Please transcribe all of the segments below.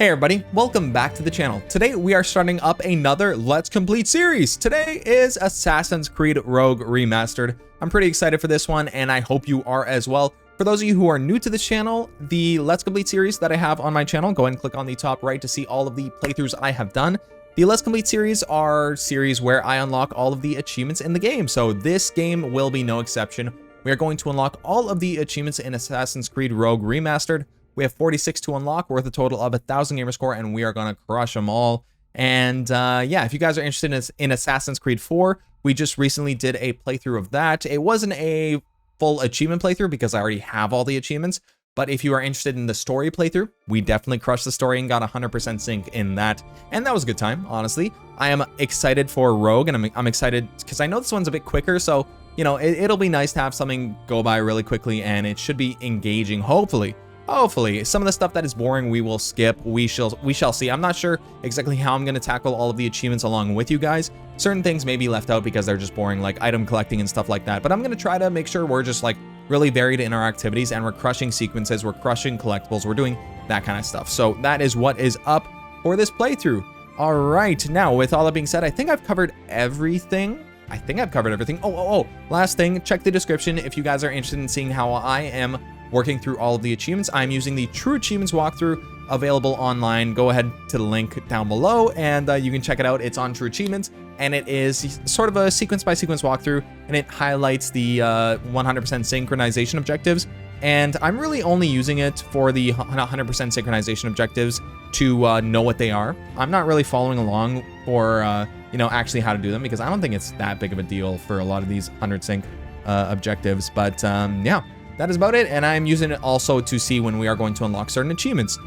Hey everybody, welcome back to the channel. Today we are starting up another Let's Complete series. Today is Assassin's Creed Rogue Remastered. I'm pretty excited for this one and I hope you are as well. For those of you who are new to this channel, the Let's Complete series that I have on my channel, go ahead and click on the top right to see all of the playthroughs I have done. The Let's Complete series are series where I unlock all of the achievements in the game, so this game will be no exception. We are going to unlock all of the achievements in Assassin's Creed Rogue Remastered. We have 46 to unlock, worth a total of 1,000 gamer score, and we are going to crush them all. And yeah, if you guys are interested in Assassin's Creed 4, we just recently did a playthrough of that. It wasn't a full achievement playthrough because I already have all the achievements. But if you are interested in the story playthrough, we definitely crushed the story and got 100% sync in that. And that was a good time, honestly. I am excited for Rogue, and I'm excited because I know this one's a bit quicker. So, you know, it'll be nice to have something go by really quickly, and it should be engaging, hopefully. Hopefully, some of the stuff that is boring we will skip. We shall see. I'm not sure exactly how I'm going to tackle all of the achievements along with you guys. Certain things may be left out because they're just boring, like item collecting and stuff like that. But I'm going to try to make sure we're just like really varied in our activities and we're crushing sequences, we're crushing collectibles, we're doing that kind of stuff. So that is what is up for this playthrough. All right, now with all that being said, I think I've covered everything. Oh, last thing, check the description if you guys are interested in seeing how I am working through all of the achievements. I'm using the True Achievements walkthrough available online. Go ahead to the link down below and you can check it out. It's on True Achievements and it is sort of a sequence by sequence walkthrough and it highlights the 100% synchronization objectives. And I'm really only using it for the 100% synchronization objectives to know what they are. I'm not really following along for, you know, actually how to do them because I don't think it's that big of a deal for a lot of these 100 sync objectives. But yeah. That is about it, and I'm using it also to see when we are going to unlock certain achievements.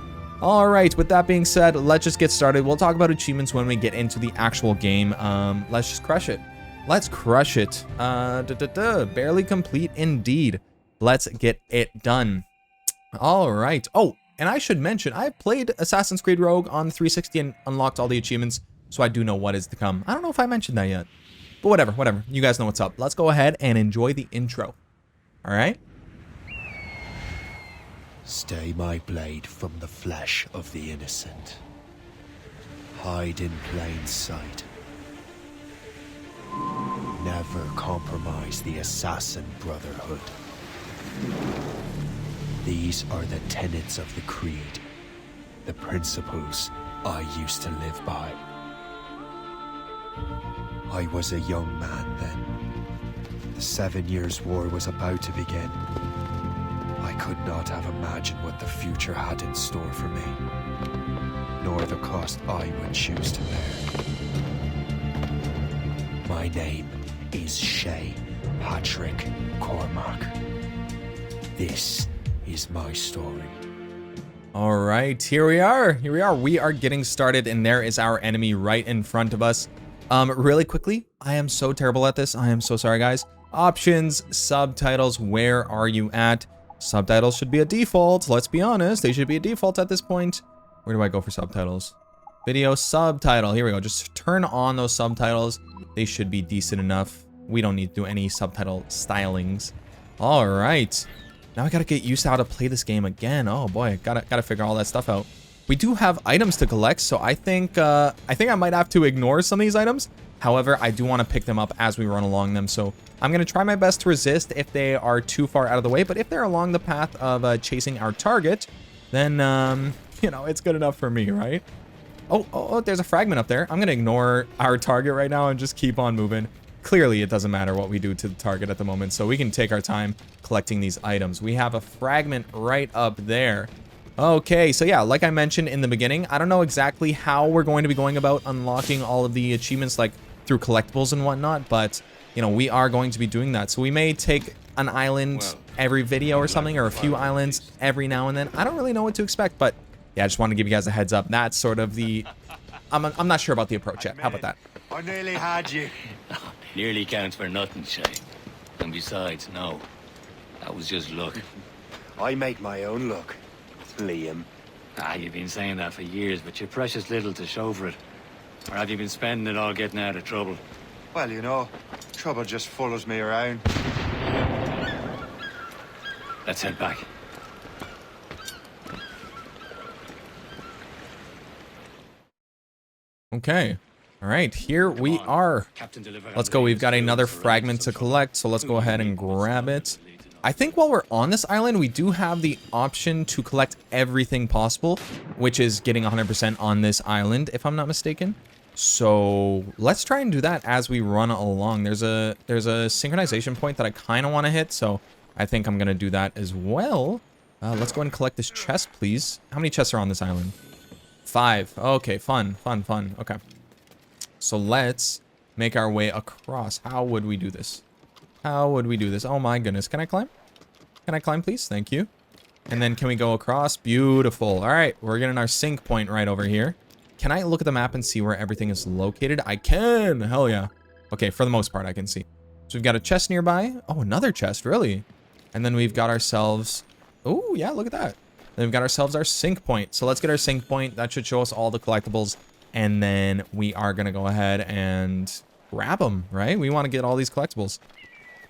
All right, with that being said, let's just get started. We'll talk about achievements when we get into the actual game. Let's just crush it. Let's crush it. Barely complete indeed. Let's get it done. All right. Oh, and I should mention, I've played Assassin's Creed Rogue on 360 and unlocked all the achievements, so I do know what is to come. I don't know if I mentioned that yet, but whatever. You guys know what's up. Let's go ahead and enjoy the intro. All right. Stay my blade from the flesh of the innocent. Hide in plain sight. Never compromise the Assassin Brotherhood. These are the tenets of the Creed, the principles I used to live by. I was a young man then. The 7 Years' War was about to begin. I could not have imagined what the future had in store for me, nor the cost I would choose to bear. My name is SHAY Patrick Cormac. This is my story. All right, here we are. We are getting started, and there is our enemy right in front of us. Really quickly, I am so terrible at this. I am so sorry, guys. Options, subtitles, where are you at? Subtitles should be a default. Let's be honest. They should be a default at this point. Where do I go for subtitles? Video subtitle. Here we go. Just turn on those subtitles. They should be decent enough. We don't need to do any subtitle stylings. All right. Now I got to get used to how to play this game again. Oh boy, gotta figure all that stuff out. We do have items to collect, so I think I might have to ignore some of these items. However, I do want to pick them up as we run along them, so I'm going to try my best to resist if they are too far out of the way, but if they're along the path of chasing our target, then, you know, it's good enough for me, right? Oh, there's a fragment up there. I'm going to ignore our target right now and just keep on moving. Clearly, it doesn't matter what we do to the target at the moment, so we can take our time collecting these items. We have a fragment right up there. Okay, so yeah, like I mentioned in the beginning, I don't know exactly how we're going to be going about unlocking all of the achievements, like through collectibles and whatnot, but you know, we are going to be doing that. So we may take an island every video or something, or a few islands every now and then. I don't really know what to expect, but yeah, I just want to give you guys a heads up. That's sort of the, I'm not sure about the approach yet. How about that? I nearly had you. Nearly counts for nothing, Shay. And besides, no. That was just luck. I make my own luck, Liam. You've been saying that for years, but you're precious little to show for it. Or have you been spending it all getting out of trouble? Well, you know, trouble just follows me around. Let's head back. Okay. All right, here we are. Let's go. We've got another fragment to collect, so let's go ahead and grab it. I think while we're on this island, we do have the option to collect everything possible, which is getting 100% on this island, if I'm not mistaken. So let's try and do that as we run along. There's a synchronization point that I kind of want to hit, so I think I'm going to do that as well. Let's go ahead and collect this chest, please. How many chests are on this island? 5. Okay, fun. Okay. So let's make our way across. How would we do this? How would we do this? Oh my goodness. Can I climb? Can I climb, please? Thank you. And then can we go across? Beautiful. All right. We're getting our sync point right over here. Can I look at the map and see where everything is located? I can. Hell yeah. Okay, for the most part, I can see. So we've got a chest nearby. Oh, another chest, really? And then we've got ourselves... Oh, yeah, look at that. Then we've got ourselves our sync point. So let's get our sync point. That should show us all the collectibles. And then we are going to go ahead and grab them, right? We want to get all these collectibles.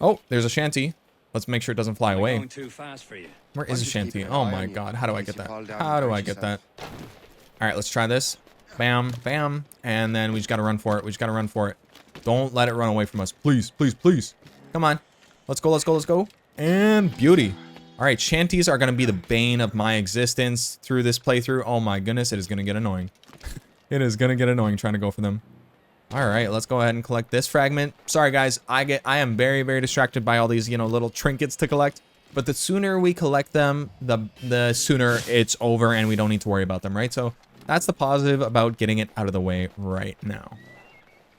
Oh, there's a shanty. Let's make sure it doesn't fly away. Going too fast for you. Where is a shanty? Oh my god, how do I get that? How do I get that? All right, let's try this. Bam, bam. And then we just got to run for it. We just got to run for it. Don't let it run away from us. Please, please, please. Come on. Let's go, let's go, let's go. And beauty. All right, shanties are going to be the bane of my existence through this playthrough. Oh my goodness, it is going to get annoying. It is going to get annoying trying to go for them. All right, let's go ahead and collect this fragment. Sorry, guys. I am very, very distracted by all these, you know, little trinkets to collect. But the sooner we collect them, the sooner it's over and we don't need to worry about them, right? So that's the positive about getting it out of the way right now.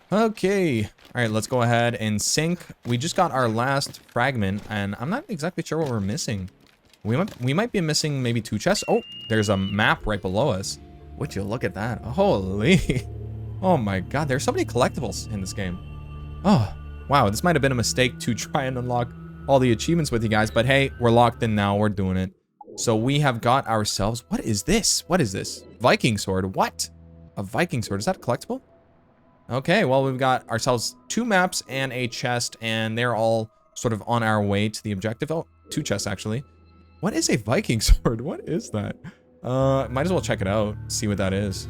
Okay. All right, let's go ahead and sync. We just got our last fragment, and I'm not exactly sure what we're missing. We might be missing maybe 2 chests. Oh, there's a map right below us. Would you look at that? Holy. Oh my god, there's so many collectibles in this game. Oh, wow, this might have been a mistake to try and unlock all the achievements with you guys, but hey, we're locked in now. We're doing it. So we have got ourselves... What is this? What is this? Viking sword. What? A Viking sword. Is that collectible? Okay, well, we've got ourselves 2 maps and a chest, and they're all sort of on our way to the objective. Oh, 2 chests, actually. What is a Viking sword? What is that? Might as well check it out, see what that is.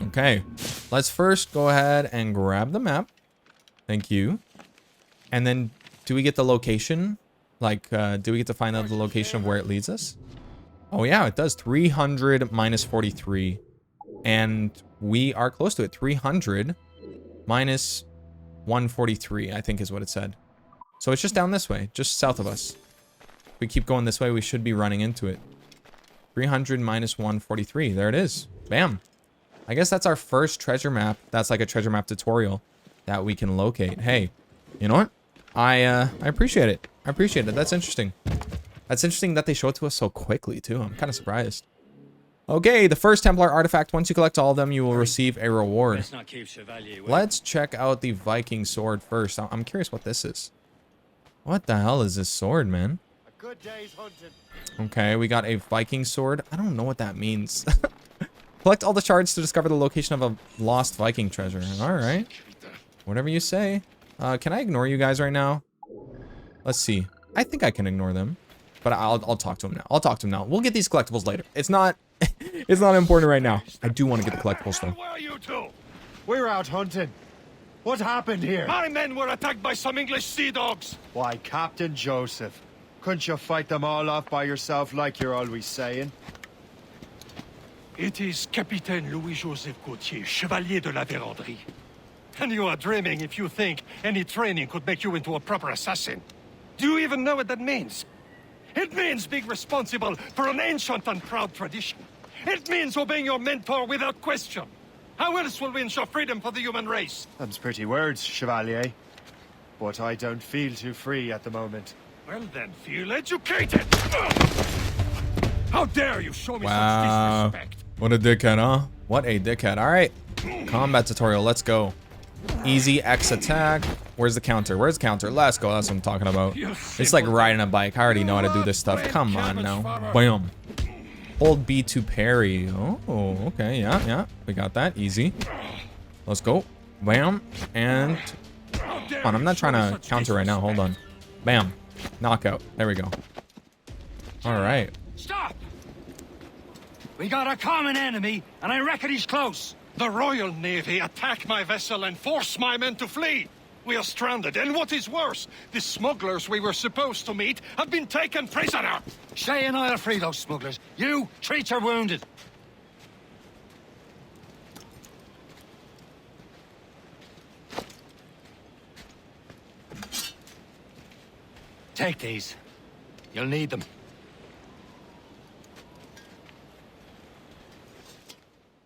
Okay, let's first go ahead and grab the map. Thank you. And then, do we get the location? Like, do we get to find out the location of where it leads us? Oh yeah, it does. 300 minus 43. And we are close to it. 300 minus 143, I think is what it said. So it's just down this way, just south of us. If we keep going this way, we should be running into it. 300 minus 143. There it is. Bam. I guess that's our first treasure map. That's like a treasure map tutorial that we can locate. Hey, you know what? I appreciate it. I appreciate it. That's interesting. That's interesting that they show it to us so quickly, too. I'm kind of surprised. Okay, the first Templar artifact. Once you collect all of them, you will receive a reward. Let's check out the Viking sword first. I'm curious what this is. What the hell is this sword, man? A good day's hunting. Okay, we got a Viking sword. I don't know what that means. Collect all the shards to discover the location of a lost Viking treasure. All right. Whatever you say. Can I ignore you guys right now? Let's see. I think I can ignore them. But I'll talk to them now. I'll talk to them now. We'll get these collectibles later. It's not it's not important right now. I do want to get the collectibles though. Where are you two? We're out hunting. What happened here? My men were attacked by some English sea dogs. Why, Captain Joseph. Couldn't you fight them all off by yourself like you're always saying? It is Capitaine Louis-Joseph Gauthier, Chevalier de la Vérendrye. And you are dreaming if you think any training could make you into a proper assassin. Do you even know what that means? It means being responsible for an ancient and proud tradition. It means obeying your mentor without question. How else will we ensure freedom for the human race? Them's pretty words, Chevalier. But I don't feel too free at the moment. Well then, feel educated! How dare you show me Wow. such disrespect? What a dickhead, huh? What a dickhead. All right. Combat tutorial. Let's go. Easy X attack. Where's the counter? Where's the counter? Let's go. That's what I'm talking about. It's like riding a bike. I already know how to do this stuff. Come on now. Bam. Hold B to parry. Oh, okay. Yeah, yeah. We got that. Easy. Let's go. Bam. And... Come on, I'm not trying to counter right now. Hold on. Bam. Knockout. There we go. All right. Stop! We got a common enemy, and I reckon he's close. The Royal Navy attack my vessel and force my men to flee. We are stranded, and what is worse, the smugglers we were supposed to meet have been taken prisoner. Shay and I'll free those smugglers. You treat your wounded. Take these. You'll need them.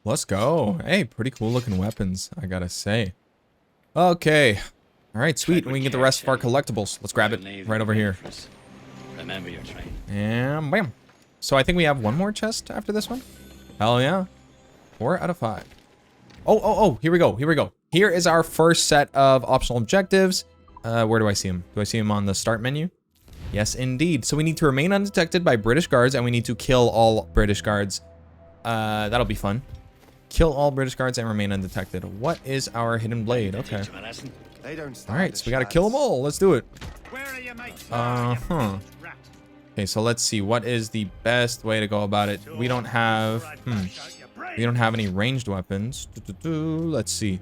Let's go. Hey, pretty cool looking weapons, I gotta say. Okay. All right, sweet. And we can get the rest of our collectibles. Let's grab it right over here. Remember your train. And bam. So I think we have one more chest after this one. Hell yeah. 4 out of 5. Oh, here we go. Here we go. Here is our first set of optional objectives. Where do I see them? Do I see them on the start menu? Yes, indeed. So we need to remain undetected by British guards, and we need to kill all British guards. That'll be fun. Kill all British guards and remain undetected. What is our hidden blade? Okay. They don't All right, so we gotta kill them all. Let's do it. Where are you, mate? Okay, so let's see. What is the best way to go about it? We don't have... We don't have any ranged weapons. Let's see.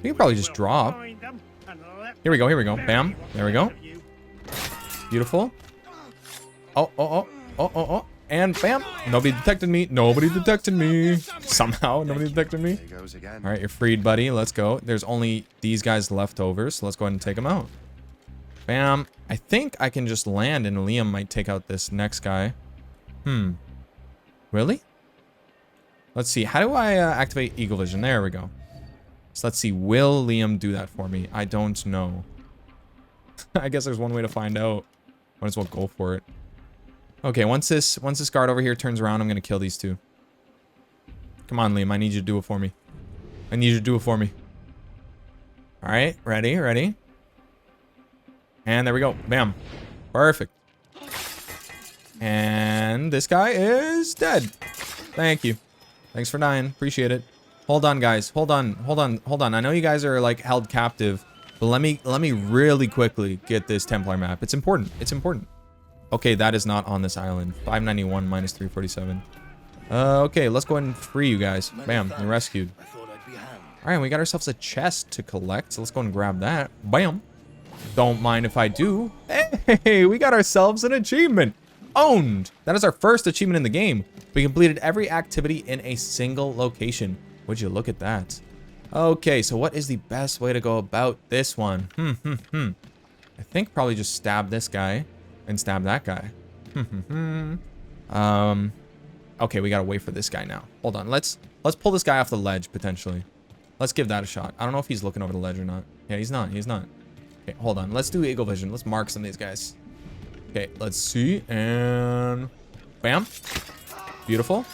We can probably just drop. Here we go, here we go. Bam. There we go. Beautiful. Oh. And bam. Nobody detected me. Nobody detected me. Somehow, nobody detected me. All right, you're freed, buddy. Let's go. There's only these guys left over, so let's go ahead and take them out. Bam. I think I can just land and Liam might take out this next guy. Really? Let's see. How do I activate Eagle Vision? There we go. So let's see. Will Liam do that for me? I don't know. I guess there's one way to find out. Might as well go for it. Okay, once this guard over here turns around, I'm gonna kill these two. Come on, Liam. I need you to do it for me. I need you to do it for me. All right, ready. And there we go. Bam. Perfect. And this guy is dead. Thank you. Thanks for dying. Appreciate it. Hold on, guys. Hold on. I know you guys are like held captive, but let me really quickly get this Templar map. It's important. It's important. Okay, that is not on this island. 591 minus 347. Okay, let's go ahead and free you guys. Bam, you're rescued. All right, we got ourselves a chest to collect, so let's go and grab that. Bam. Don't mind if I do. Hey, we got ourselves an achievement. Owned. That is our first achievement in the game. We completed every activity in a single location. Would you look at that? Okay, so what is the best way to go about this one? I think probably just stab this guy and stab that guy. Okay, we gotta wait for this guy now. Hold on, let's pull this guy off the ledge potentially. Let's give that a shot. I don't know if he's looking over the ledge or not. Yeah, he's not. Okay, hold on. Let's do Eagle Vision. Let's mark some of these guys. Okay, let's see. And bam. Beautiful.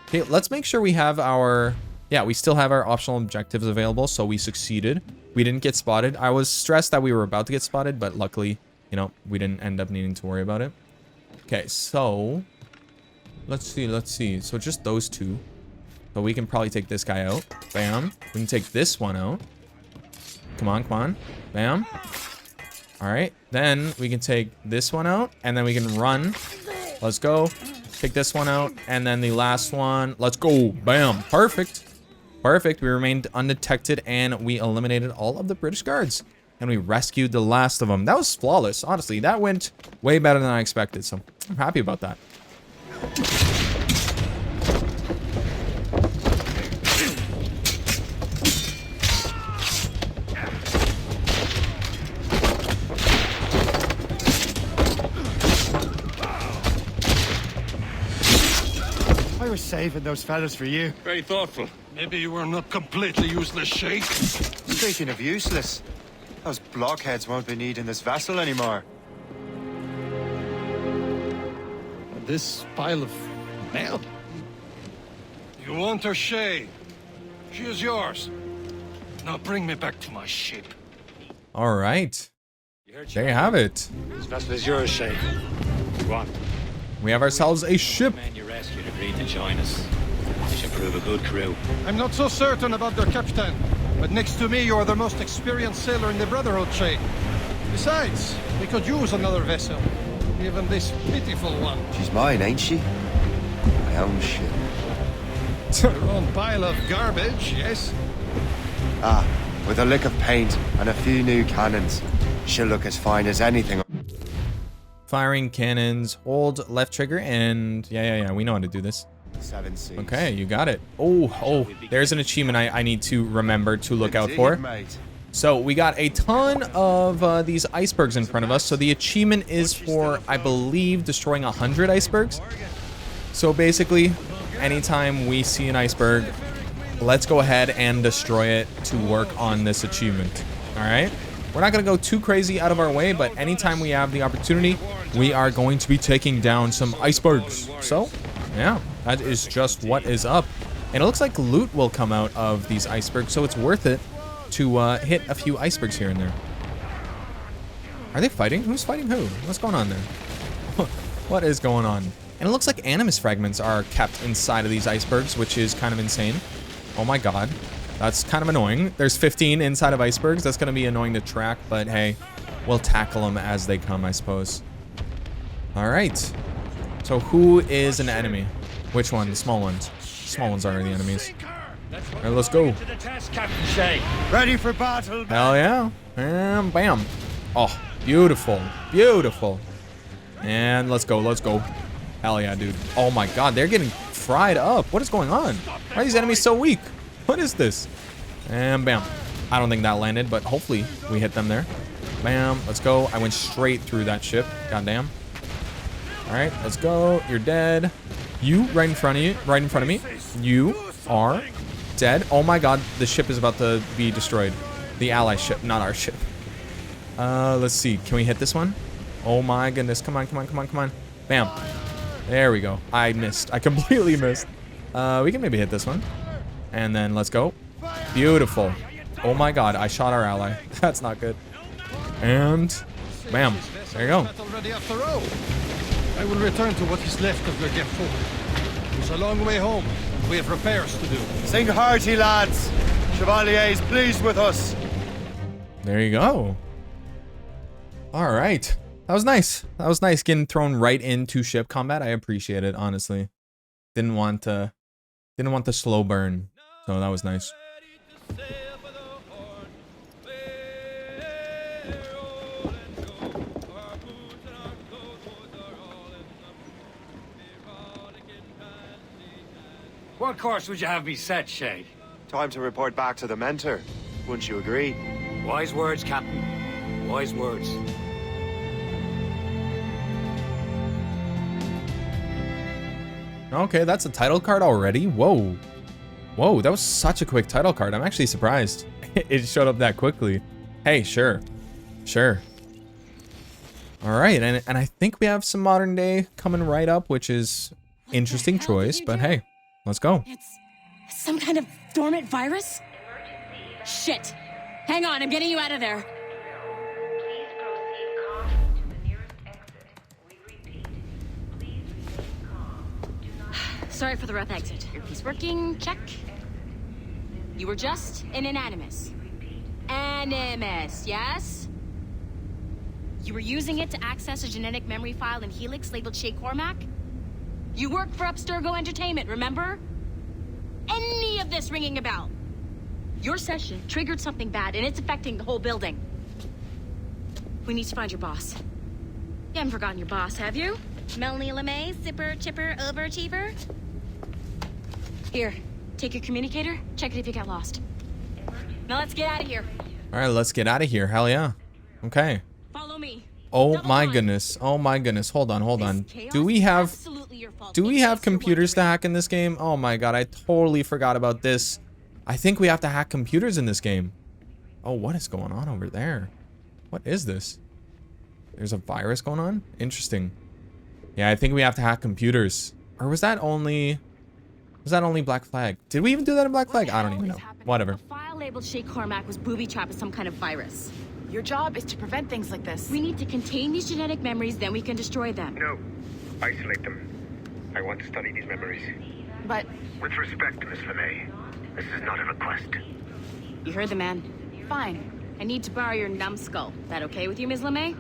Okay, let's make sure we have our... Yeah, we still have our optional objectives available, so we succeeded. We didn't get spotted. I was stressed that we were about to get spotted, but luckily, you know, we didn't end up needing to worry about it. Okay, so... Let's see. So just those two. So we can probably take this guy out. Bam. We can take this one out. Come on. Bam. All right. Then we can take this one out, and then we can run. Let's go. Take this one out, and then the last one. Let's go. Bam. Perfect. We remained undetected, and we eliminated all of the British guards. And we rescued the last of them. That was flawless. Honestly, that went way better than I expected, so I'm happy about that. I was saving those fellas for you. Very thoughtful. Maybe you were not completely useless, Shay. Speaking of useless, those blockheads won't be needing this vessel anymore. This pile of mail. You want her, Shay? She is yours. Now bring me back to my ship. All right. There you have it. This vessel is yours, Shay. Go on. We have ourselves a ship. The man you rescued agreed to join us. They should prove a good crew. I'm not so certain about their captain, but next to me, you're the most experienced sailor in the Brotherhood, Shay. Besides, we could use another vessel, even this pitiful one. She's mine, ain't she? My own ship. Your own pile of garbage, yes? Ah, with a lick of paint and a few new cannons, she'll look as fine as anything. Firing cannons, hold left trigger, and yeah, we know how to do this. 7 Seas. Okay, you got it. Oh, there's an achievement I need to remember to look out for. Mate. So we got a ton of these icebergs in front of us. So the achievement is for, I believe, destroying 100 icebergs. So basically, anytime we see an iceberg, let's go ahead and destroy it to work on this achievement. All right? We're not going to go too crazy out of our way, but anytime we have the opportunity, we are going to be taking down some icebergs. So, yeah, that is just what is up. And it looks like loot will come out of these icebergs, so it's worth it to hit a few icebergs here and there. Are they fighting? Who's fighting who? What's going on there? What is going on? And it looks like animus fragments are kept inside of these icebergs, which is kind of insane. Oh my god. That's kind of annoying. There's 15 inside of icebergs. That's going to be annoying to track, but hey, we'll tackle them as they come, I suppose. All right. So who is an enemy? Which one? The small ones. Small ones are the enemies. All right, let's go. To the task, Captain Shay. Ready for battle. Hell yeah. And bam. Oh, beautiful. Beautiful. And let's go. Let's go. Hell yeah, dude. Oh my god, they're getting fried up. What is going on? Why are these enemies so weak? What is this? And bam. I don't think that landed, but hopefully we hit them there. Bam. Let's go. I went straight through that ship. Goddamn. All right, let's go. You're dead. You right in front of you. Right in front of me. You are dead. Oh my god, the ship is about to be destroyed. The ally ship, not our ship. Let's see. Can we hit this one? Oh my goodness. Come on, come on, come on, come on. Bam. There we go. I missed. I completely missed. We can maybe hit this one. And then let's go. Beautiful. Oh my god, I shot our ally. That's not good. And bam. There you go. Already after all. I will return to what is left of Le Guerreau. It's a long way home. We have repairs to do. Sing hearty, lads. Chevalier is pleased with us. There you go. All right. That was nice. That was nice getting thrown right into ship combat. I appreciate it, honestly. Didn't want the slow burn. So that was nice. What course would you have me set, Shay? Time to report back to the mentor. Wouldn't you agree? Wise words, Captain. Wise words. Okay, that's a title card already? Whoa. Whoa, that was such a quick title card. I'm actually surprised it showed up that quickly. Hey, sure. Sure. All right, and I think we have some modern day coming right up, which is interesting choice, but hey, let's go. It's some kind of dormant virus? Shit. Hang on, I'm getting you out of there. Please proceed calm to the nearest exit. We repeat. Please proceed calm. Do not... Sorry for the rough exit. Earpiece working, check. You were just in an animus. Animus, yes? You were using it to access a genetic memory file in Helix labeled SHAY CORMAC? You worked for Abstergo Entertainment, remember? Any of this ringing a bell? Your session triggered something bad, and it's affecting the whole building. We need to find your boss. You haven't forgotten your boss, have you? Melanie LeMay, zipper, chipper, overachiever? Here, take your communicator, check it if you got lost. Now let's get out of here. All right, let's get out of here. Hell yeah. Okay. Follow me. Oh Double my line. goodness. Oh my goodness. Hold on, hold on. This chaos Do we is have absolutely your fault. do we It's have just your computers to wondering. hack in this game? Oh my god, I totally forgot about this. I think we have to hack computers in this game. Oh, what is going on over there? What is this? There's a virus going on? Interesting. Yeah, I think we have to hack computers. Or was that only Black Flag? Did we even do that in Black Flag? I don't even know. Whatever. A file labeled SHAY CORMAC was booby-trapped with some kind of virus. Your job is to prevent things like this. We need to contain these genetic memories, then we can destroy them. No. Isolate them. I want to study these memories. But With respect, Miss LeMay, this is not a request. You heard the man. fine. I need to borrow your numbskull. That okay with you, Ms. LeMay?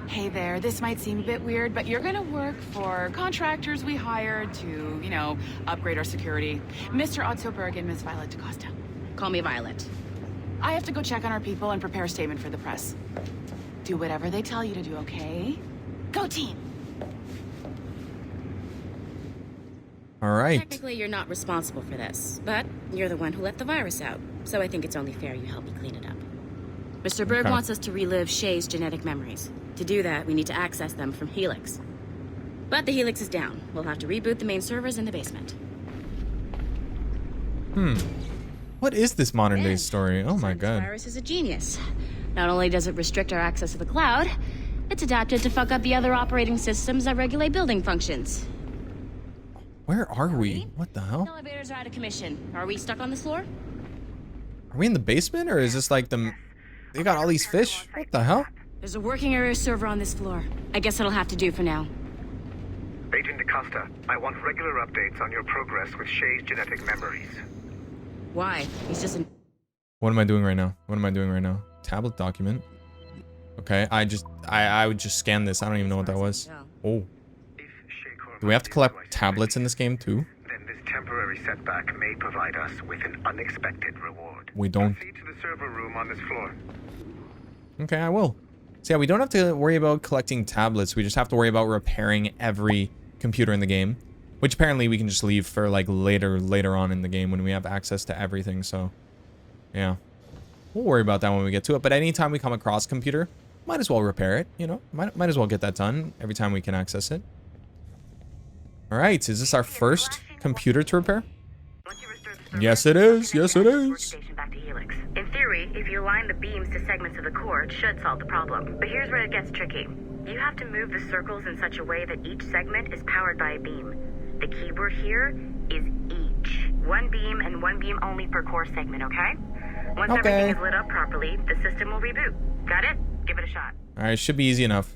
Hey there, this might seem a bit weird, but you're gonna work for contractors we hired to, you know, upgrade our security. Mr. Ottoberg and Miss Violet DaCosta. Call me Violet. I have to go check on our people and prepare a statement for the press. Do whatever they tell you to do, okay? Go team! All right. Technically, you're not responsible for this, but you're the one who let the virus out, so I think it's only fair you help me clean it up. Mr. Berg wants us to relive Shay's genetic memories. To do that, we need to access them from Helix. But the Helix is down. We'll have to reboot the main servers in the basement. What is this modern day story? Oh my This god. virus is a genius. Not only does it restrict our access to the cloud, it's adapted to fuck up the other operating systems that regulate building functions. Where are we? What the hell? Elevators are out of commission. Are we stuck on this floor? Are we in the basement, or is this like the... They got all these fish? What the hell? There's a working area server on this floor. I guess it'll have to do for now. Agent DaCosta, I want regular updates on your progress with Shay's genetic memories. Why? He's just an... What am I doing right now? What am I doing right now? Tablet document. Okay, I would just scan this. I don't even know what that was. Oh. If Shay CORMAC Do we have to is collect right tablets in this game too? then this temporary setback may provide us with an unexpected reward. We don't. Proceed to the server room on this floor. Okay, I will. So yeah, we don't have to worry about collecting tablets. We just have to worry about repairing every computer in the game, which apparently we can just leave for like later on in the game when we have access to everything. So yeah, we'll worry about that when we get to it. But anytime we come across a computer, might as well repair it, you know, might as well get that done every time we can access it. All right, is this our first computer to repair? Once you restore the server, Yes, it is. Yes, it connect the is. workstation back to Helix. In theory, if you align the beams to segments of the core, it should solve the problem. But here's where it gets tricky. You have to move the circles in such a way that each segment is powered by a beam. The keyword here is each. One beam and one beam only per core segment, okay? Once everything is lit up properly, the system will reboot. Got it? Give it a shot. All right, should be easy enough.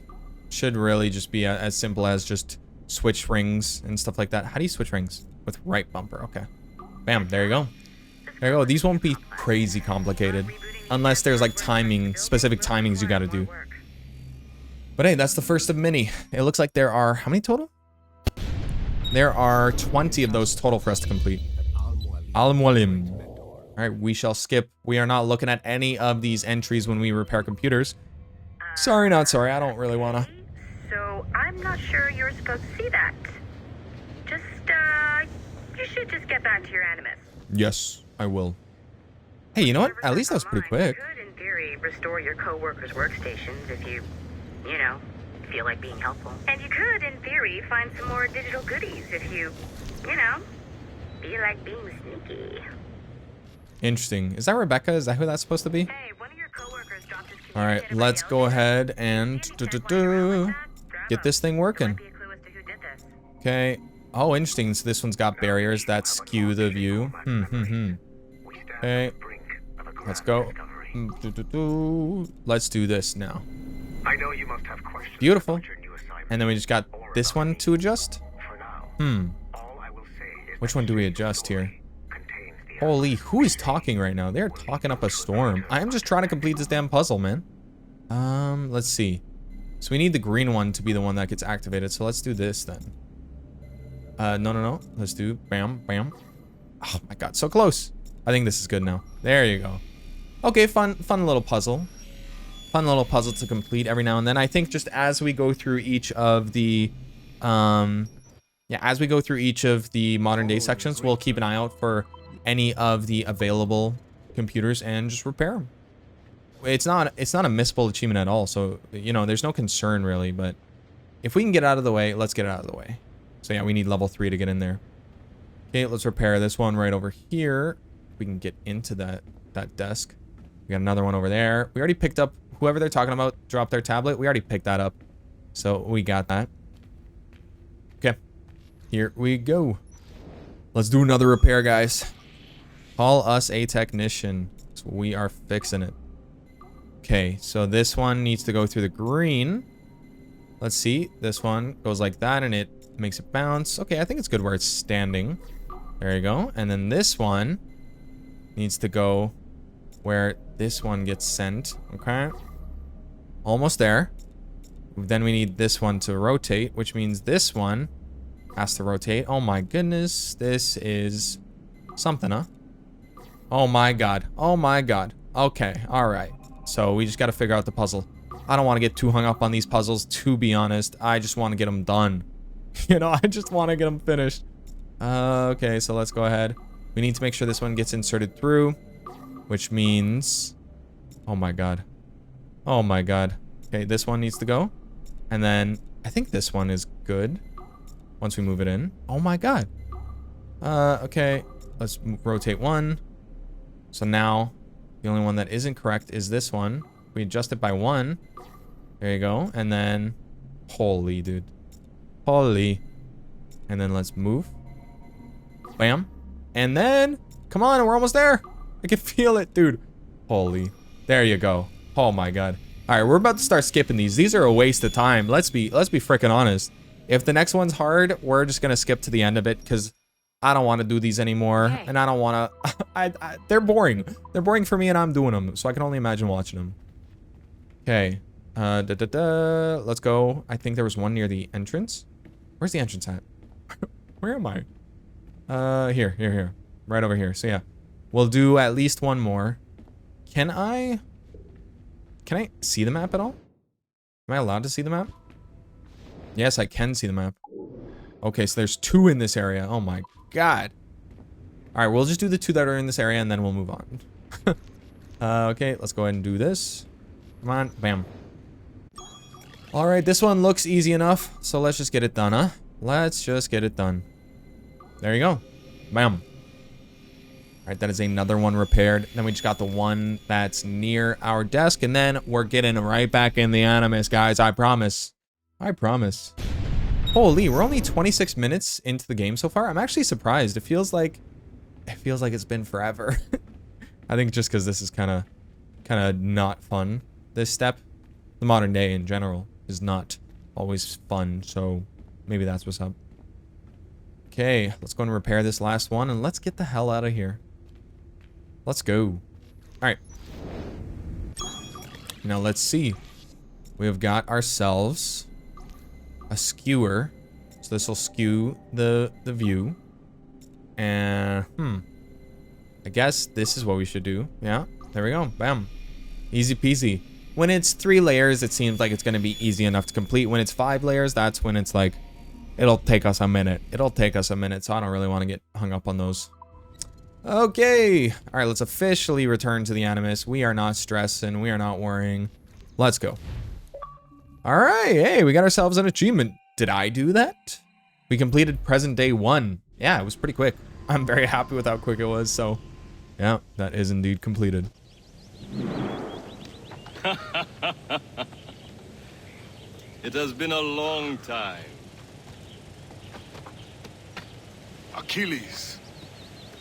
Should really just be as simple as just switch rings and stuff like that. How do you switch rings? With right bumper. Okay. Bam. There you go. There you go. These won't be crazy complicated unless there's like specific timings you got to do. But hey, that's the first of many. It looks like there are how many total? There are 20 of those total for us to complete. Al-Mualim. All right, we shall skip. We are not looking at any of these entries when we repair computers. Sorry, not sorry. I don't really want to. So, I'm not sure you're supposed to see that. Just, you should just get back to your animus. Yes, I will. Hey, you know what? At least that was pretty quick. You could, in theory, restore your co-workers' workstations if you know, feel like being helpful. And you could, in theory, find some more digital goodies if you know, feel like being sneaky. Interesting. Is that Rebecca? Is that who that's supposed to be? Hey, one of your coworkers dropped his All right, let's go ahead and get this thing working. Be a clue as to who did this. Okay. Oh, interesting. So this one's got barriers that skew the view. Okay. Let's go. Let's do this now. I know you must have questions. Beautiful. about your new assignment. And then we just got this one to adjust. For now, all I will say is Which that one do we your adjust story here? contains the Holy, who is talking right now? They're talking up a storm. I'm just trying to complete this damn puzzle, man. Let's see. So we need the green one to be the one that gets activated. So let's do this then. No. Let's do bam, bam. Oh my god, so close. I think this is good now. There you go. Okay, fun little puzzle. Fun little puzzle to complete every now and then. I think just as we go through each of the, as we go through each of the modern day sections, we'll keep an eye out for any of the available computers and just repair them. It's not a missable achievement at all. So, you know, there's no concern really, but if we can get out of the way, let's get it out of the way. So yeah, we need level 3 to get in there. Okay, let's repair this one right over here. We can get into that desk. We got another one over there. We already picked up whoever they're talking about dropped their tablet. We already picked that up. So we got that. Okay. Here we go. Let's do another repair, guys. Call us a technician. So we are fixing it. Okay, so this one needs to go through the green. Let's see. This one goes like that and it makes it bounce. Okay, I think it's good where it's standing. There you go. And then this one needs to go where this one gets sent. Okay. Almost there. Then we need this one to rotate, which means this one has to rotate. Oh my goodness. This is something, huh? Oh my god. Oh my god. Okay. All right. So we just got to figure out the puzzle. I don't want to get too hung up on these puzzles, to be honest. I just want to get them done. You know, I just want to get them finished. Okay, so let's go ahead. We need to make sure this one gets inserted through, which means... Oh my god. Oh my god. Okay, this one needs to go. And then I think this one is good once we move it in. Oh my god. Okay, let's rotate one. So now the only one that isn't correct is this one. We adjust it by 1. There you go. And then, holy dude. Holy. And then let's move. Bam. And then, come on, we're almost there. I can feel it, dude. Holy. There you go. Oh my god. All right, we're about to start skipping these. These are a waste of time. Let's be freaking honest. If the next one's hard, we're just gonna skip to the end of it because I don't want to do these anymore, and I don't want to. They're boring. They're boring for me, and I'm doing them, so I can only imagine watching them. Okay. Let's go. I think there was one near the entrance. Where's the entrance at? Where am I? Here. Right over here. So yeah, we'll do at least one more. Can I see the map at all? Am I allowed to see the map? Yes, I can see the map. Okay, so there's 2 in this area. Oh my god. All right, we'll just do the 2 that are in this area and then we'll move on. Okay, let's go ahead and do this. Come on, bam. All right, this one looks easy enough, so let's just get it done, huh? Let's just get it done. There you go. Bam. All right, that is another one repaired. Then we just got the one that's near our desk, and then we're getting right back in the Animus, guys. I promise. I promise. Holy, we're only 26 minutes into the game so far. I'm actually surprised. It feels like it's been forever. I think just because this is kind of not fun. This step, the modern day in general, is not always fun. So maybe that's what's up. Okay, let's go and repair this last one, and let's get the hell out of here. Let's go. All right. Now let's see. We have got ourselves a skewer. So this will skew the view. And, I guess this is what we should do. Yeah, there we go. Bam. Easy peasy. When it's 3 layers, it seems like it's going to be easy enough to complete. When it's 5 layers, that's when it's like, it'll take us a minute. It'll take us a minute, so I don't really want to get hung up on those. Okay. All right, let's officially return to the Animus. We are not stressing. We are not worrying. Let's go. All right. Hey, we got ourselves an achievement. Did I do that? We completed present day 1. Yeah, it was pretty quick. I'm very happy with how quick it was. So, yeah, that is indeed completed. It has been a long time. Achilles.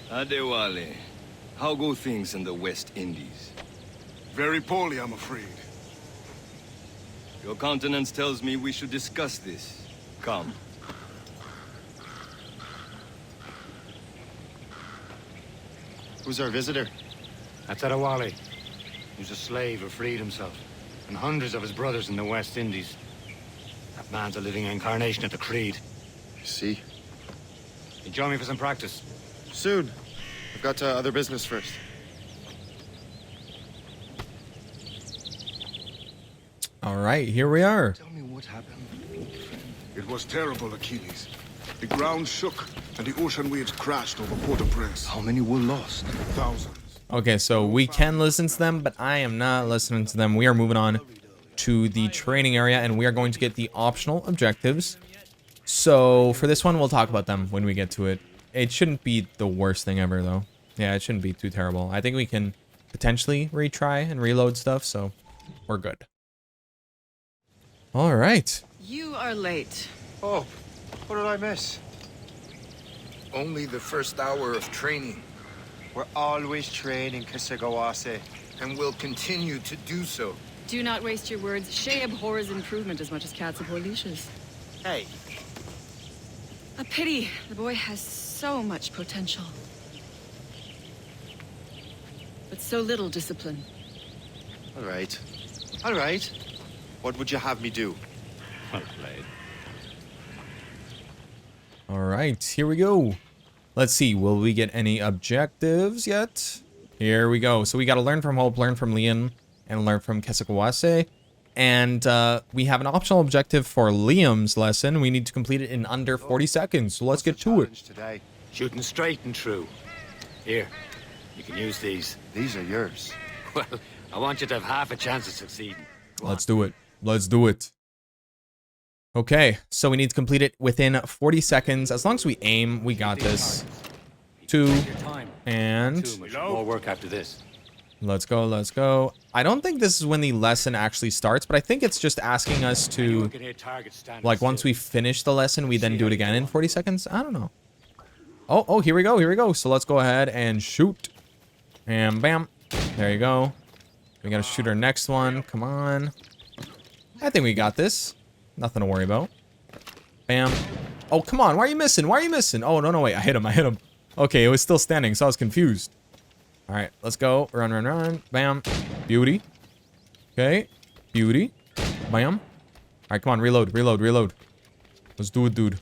Adewale, how go things in the West Indies? Very poorly, I'm afraid. Your countenance tells me we should discuss this. Come. Who's our visitor? That's Adewale. He's a slave who freed himself, and hundreds of his brothers in the West Indies. That man's a living incarnation of the Creed. I see. You join me for some practice? Soon. I've got other business first. All right, here we are. Tell me what happened. It was terrible, Achilles. The ground shook, and the ocean waves crashed over Port-au-Prince. How many were lost? Thousands. Okay, so we can listen to them, but I am not listening to them. We are moving on to the training area, and we are going to get the optional objectives. So for this one, we'll talk about them when we get to it. It shouldn't be the worst thing ever, though. Yeah, it shouldn't be too terrible. I think we can potentially retry and reload stuff, so we're good. All right. You are late. Oh, what did I miss? Only the first hour of training, We're always training, Kisagawase. and will continue to do so. Do not waste your words. Shay abhors improvement as much as cats abhor leashes. Hey, A pity. The boy has so much potential. But so little discipline. all right. All right. What would you have me do? Well played. All right, here we go. Let's see, will we get any objectives yet? Here we go. So we got to learn from Hope, learn from Liam, and learn from Kesekawase. And we have an optional objective for Liam's lesson. We need to complete it in under 40 seconds. So let's get to it. Today. Shooting straight and true. Here, you can use these. These are yours. Well, I want you to have half a chance of succeeding. Let's do it. Let's do it. Okay, so we need to complete it within 40 seconds. As long as we aim, we got this. 2, and Too much more work after this. let's go, let's go. I don't think this is when the lesson actually starts, but I think it's just asking us to, like, once we finish the lesson, we then do it again in 40 seconds. I don't know. Oh, here we go, here we go. So let's go ahead and shoot. And bam. There you go. We gotta shoot our next one. Come on. I think we got this. Nothing to worry about. Bam. Oh, come on. Why are you missing? Why are you missing? Oh, no, wait. I hit him. Okay, it was still standing, so I was confused. All right, let's go. Run, run, run. Bam. Beauty. Okay. Beauty. Bam. All right, come on. Reload, reload, reload. Let's do it, dude.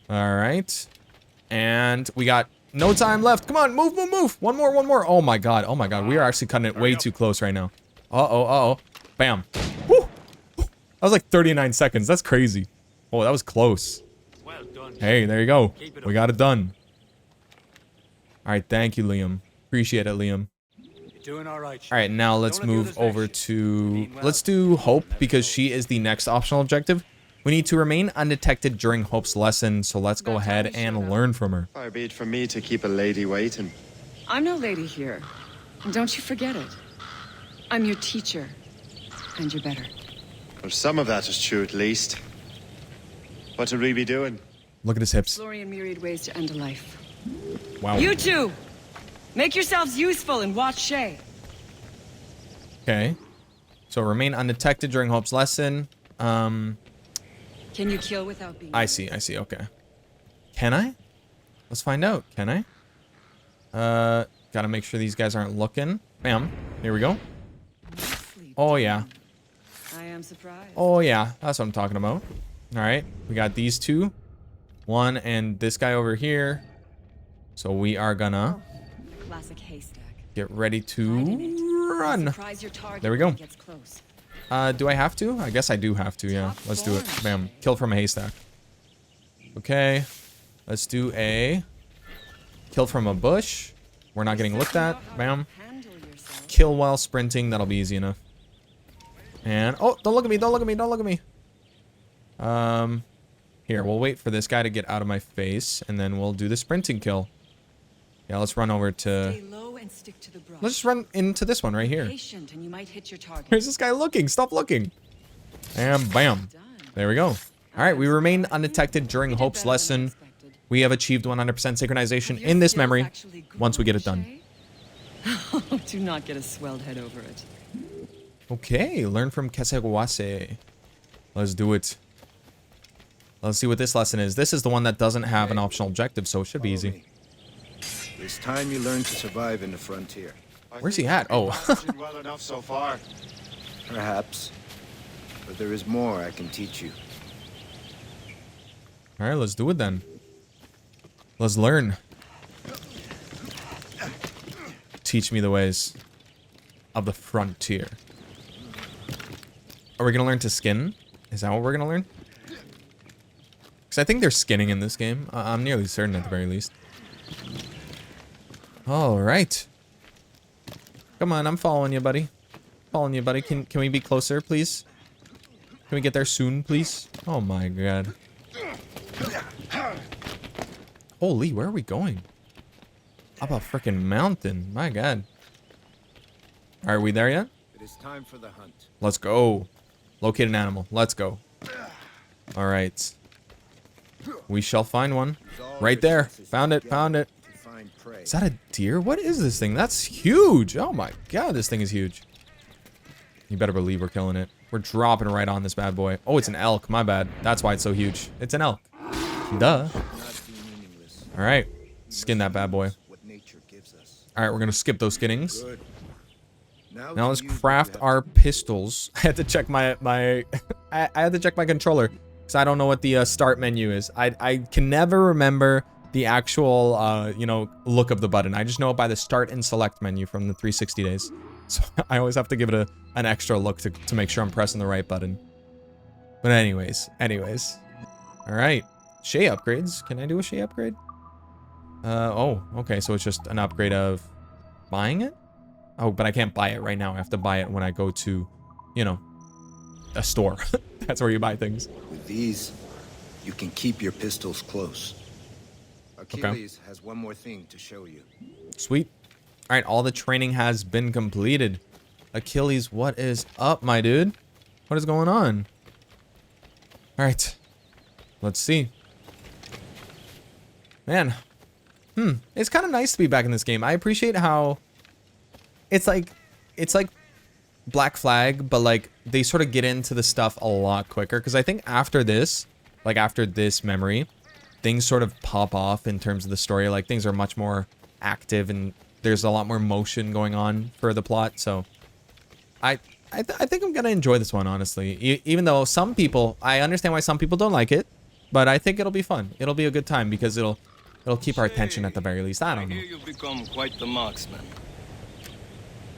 All right. And we got no time left. Come on. Move, move, move. One more, one more. Oh, my God. Oh, my God. We are actually cutting it way too close right now. Uh-oh, uh-oh. Bam. Woo. That was like 39 seconds. That's crazy. Oh, that was close. Well done. Hey, there you go. We got it done. All right, thank you, Liam. Appreciate it, Liam. You're doing all right. All right, now let's move over to... Let's do Hope, because she is the next optional objective. We need to remain undetected during Hope's lesson, so let's go ahead and learn from her. Far be it from me to keep a lady waiting. I'm no lady here. And don't you forget it. I'm your teacher. And you're better. Well, some of that is true, at least. What would we be doing? Look at his hips. Exploring myriad ways to end a life. Wow. You two! Make yourselves useful and watch Shay. Okay. So remain undetected during Hope's lesson. Can you kill without being... I see, okay. Can I? Let's find out. Can I? Gotta make sure these guys aren't looking. Bam. Here we go. Oh, yeah. I am surprised. Oh, yeah. That's what I'm talking about. All right. We got these two. One and this guy over here. So we are gonna Classic haystack. get ready to run. There we go. Do I have to? I guess I do have to, yeah. Let's do it. Bam. Kill from a haystack. Okay. Let's do a kill from a bush. We're not getting looked at. Bam. Kill while sprinting. That'll be easy enough. And, oh, don't look at me, don't look at me, don't look at me. Here, we'll wait for this guy to get out of my face, and then we'll do the sprinting kill. Yeah, let's run over to... Let's just run into this one right here. Where's this guy looking? Stop looking. And bam. There we go. All right, we remain undetected during Hope's lesson. We have achieved 100% synchronization in this memory once we get it done. Do not get a swelled head over it. Okay, learn from Kesekawase. Let's do it. Let's see what this lesson is. This is the one that doesn't have an optional objective, so it should be easy. It's time you learn to survive in the frontier. Where's he at? Oh. Well enough so far. Perhaps. But there is more I can teach you. All right, let's do it then. Let's learn. Teach me the ways of the frontier. Are we going to learn to skin? Is that what we're going to learn? Because I think there's skinning in this game. I'm nearly certain at the very least. All right. Come on, I'm following you, buddy. Following you, buddy. Can we be closer, please? Can we get there soon, please? Oh my god. Holy, where are we going? Up a freaking mountain. My god. Are we there yet? It is time for the hunt. Let's go. Locate an animal. Let's go. All right. We shall find one. Right there. Found it. Found it. Is that a deer? What is this thing? That's huge. Oh my god, this thing is huge. You better believe we're killing it. We're dropping right on this bad boy. Oh, it's an elk. My bad. That's why it's so huge. It's an elk. Duh. All right. Skin that bad boy. All right, we're going to skip those skinnings. Now let's craft our pistols. I had to check my I had to check my controller because I don't know what the start menu is. I can never remember the actual you know, look of the button. I just know it by the start and select menu from the 360 days. So I always have to give it an extra look to make sure I'm pressing the right button. But anyways. All right. SHAY upgrades. Can I do a SHAY upgrade? Oh, okay. So it's just an upgrade of buying it? Oh, but I can't buy it right now. I have to buy it when I go to, you know, a store. That's where you buy things. With these, you can keep your pistols close. Achilles has one more thing to show you. Sweet. All right, all the training has been completed. Achilles, what is up, my dude? What is going on? All right, let's see. Man, it's kind of nice to be back in this game. I appreciate how it's like Black Flag, but like they sort of get into the stuff a lot quicker. Because I think after this, like after this memory, things sort of pop off in terms of the story. Like things are much more active and there's a lot more motion going on for the plot. So I think I'm gonna enjoy this one, honestly. Even though some people, I understand why some people don't like it, but I think it'll be fun. It'll be a good time because it'll keep our attention at the very least. I don't know. You've become quite the marksman.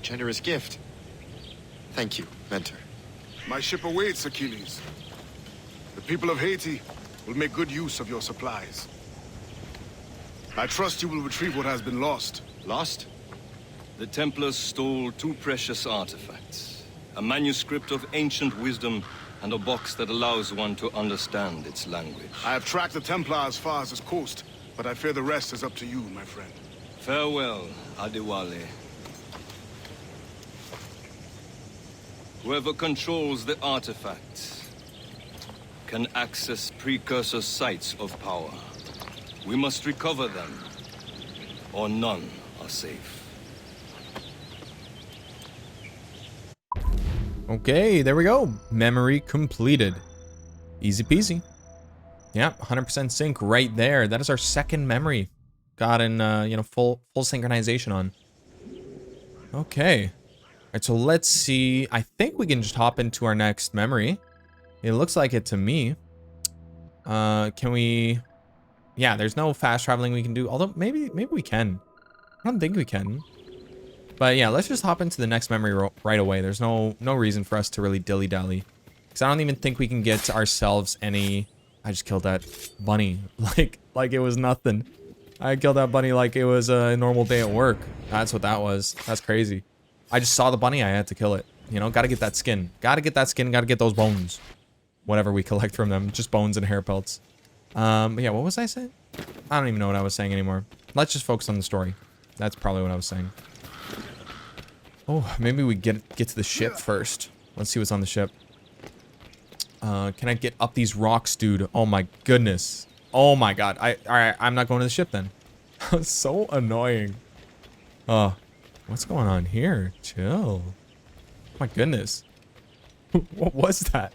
Generous gift. Thank you, mentor. My ship awaits, Achilles. The people of Haiti will make good use of your supplies. I trust you will retrieve what has been lost. Lost? The Templars stole 2 precious artifacts. A manuscript of ancient wisdom and a box that allows one to understand its language. I have tracked the Templar as far as this coast, but I fear the rest is up to you, my friend. Farewell, Adewale. Whoever controls the artifacts can access precursor sites of power. We must recover them, or none are safe. Okay, there we go. Memory completed. Easy peasy. Yeah, 100% sync right there. That is our second memory. Got in, you know, full synchronization on. Okay. All right, so let's see. I think we can just hop into our next memory. It looks like it to me. Can we? Yeah, there's no fast traveling we can do. Although maybe we can. I don't think we can. But yeah, let's just hop into the next memory right away. There's no reason for us to really dilly-dally. Because I don't even think we can get ourselves any... I just killed that bunny like it was nothing. I killed that bunny like it was a normal day at work. That's what that was. That's crazy. I just saw the bunny. I had to kill it. You know, gotta get that skin. Gotta get that skin. Gotta get those bones. Whatever we collect from them. Just bones and hair pelts. But yeah, what was I saying? I don't even know what I was saying anymore. Let's just focus on the story. That's probably what I was saying. Oh, maybe we get to the ship first. Let's see what's on the ship. Can I get up these rocks, dude? Oh my goodness. Oh my god. Alright, I'm not going to the ship then. So annoying. What's going on here? Chill. My goodness. What was that?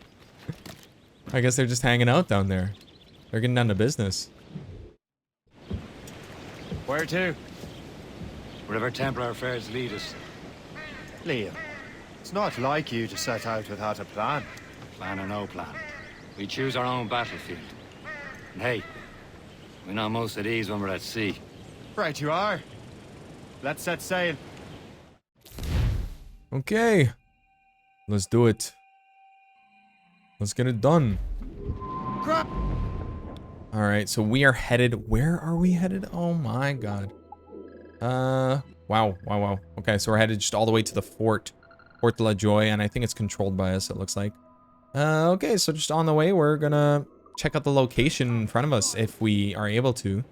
I guess they're just hanging out down there. They're getting down to business. Where to? Wherever Templar affairs lead us. Liam, it's not like you to set out without a plan. Plan or no plan. We choose our own battlefield. And hey, we're not most at ease when we're at sea. Right you are. Let's set sail. Okay. Let's do it. Let's get it done. Alright, so we are headed... Where are we headed? Oh my god. Wow. Okay, so we're headed just all the way to the Fort de la Joy, and I think it's controlled by us, it looks like. Okay, so just on the way, we're gonna check out the location in front of us if we are able to.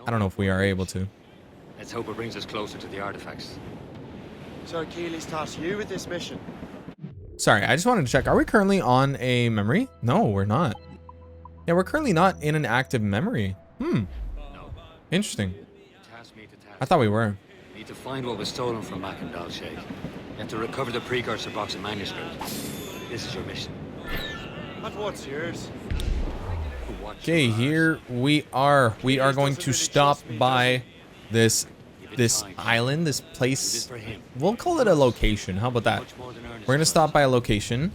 I don't know if we are able to. Let's hope it brings us closer to the artifacts. So Achilles tasked you with this mission. Sorry, I just wanted to check. Are we currently on a memory? No, we're not. Yeah, we're currently not in an active memory. Interesting. I thought we were. We need to find what was stolen from Mac and Shay. You have to recover the precursor box of manuscript. This is your mission. And what's yours? Okay, here we are. We are going to stop by this this island, this place. We'll call it a location. How about that? We're gonna stop by a location,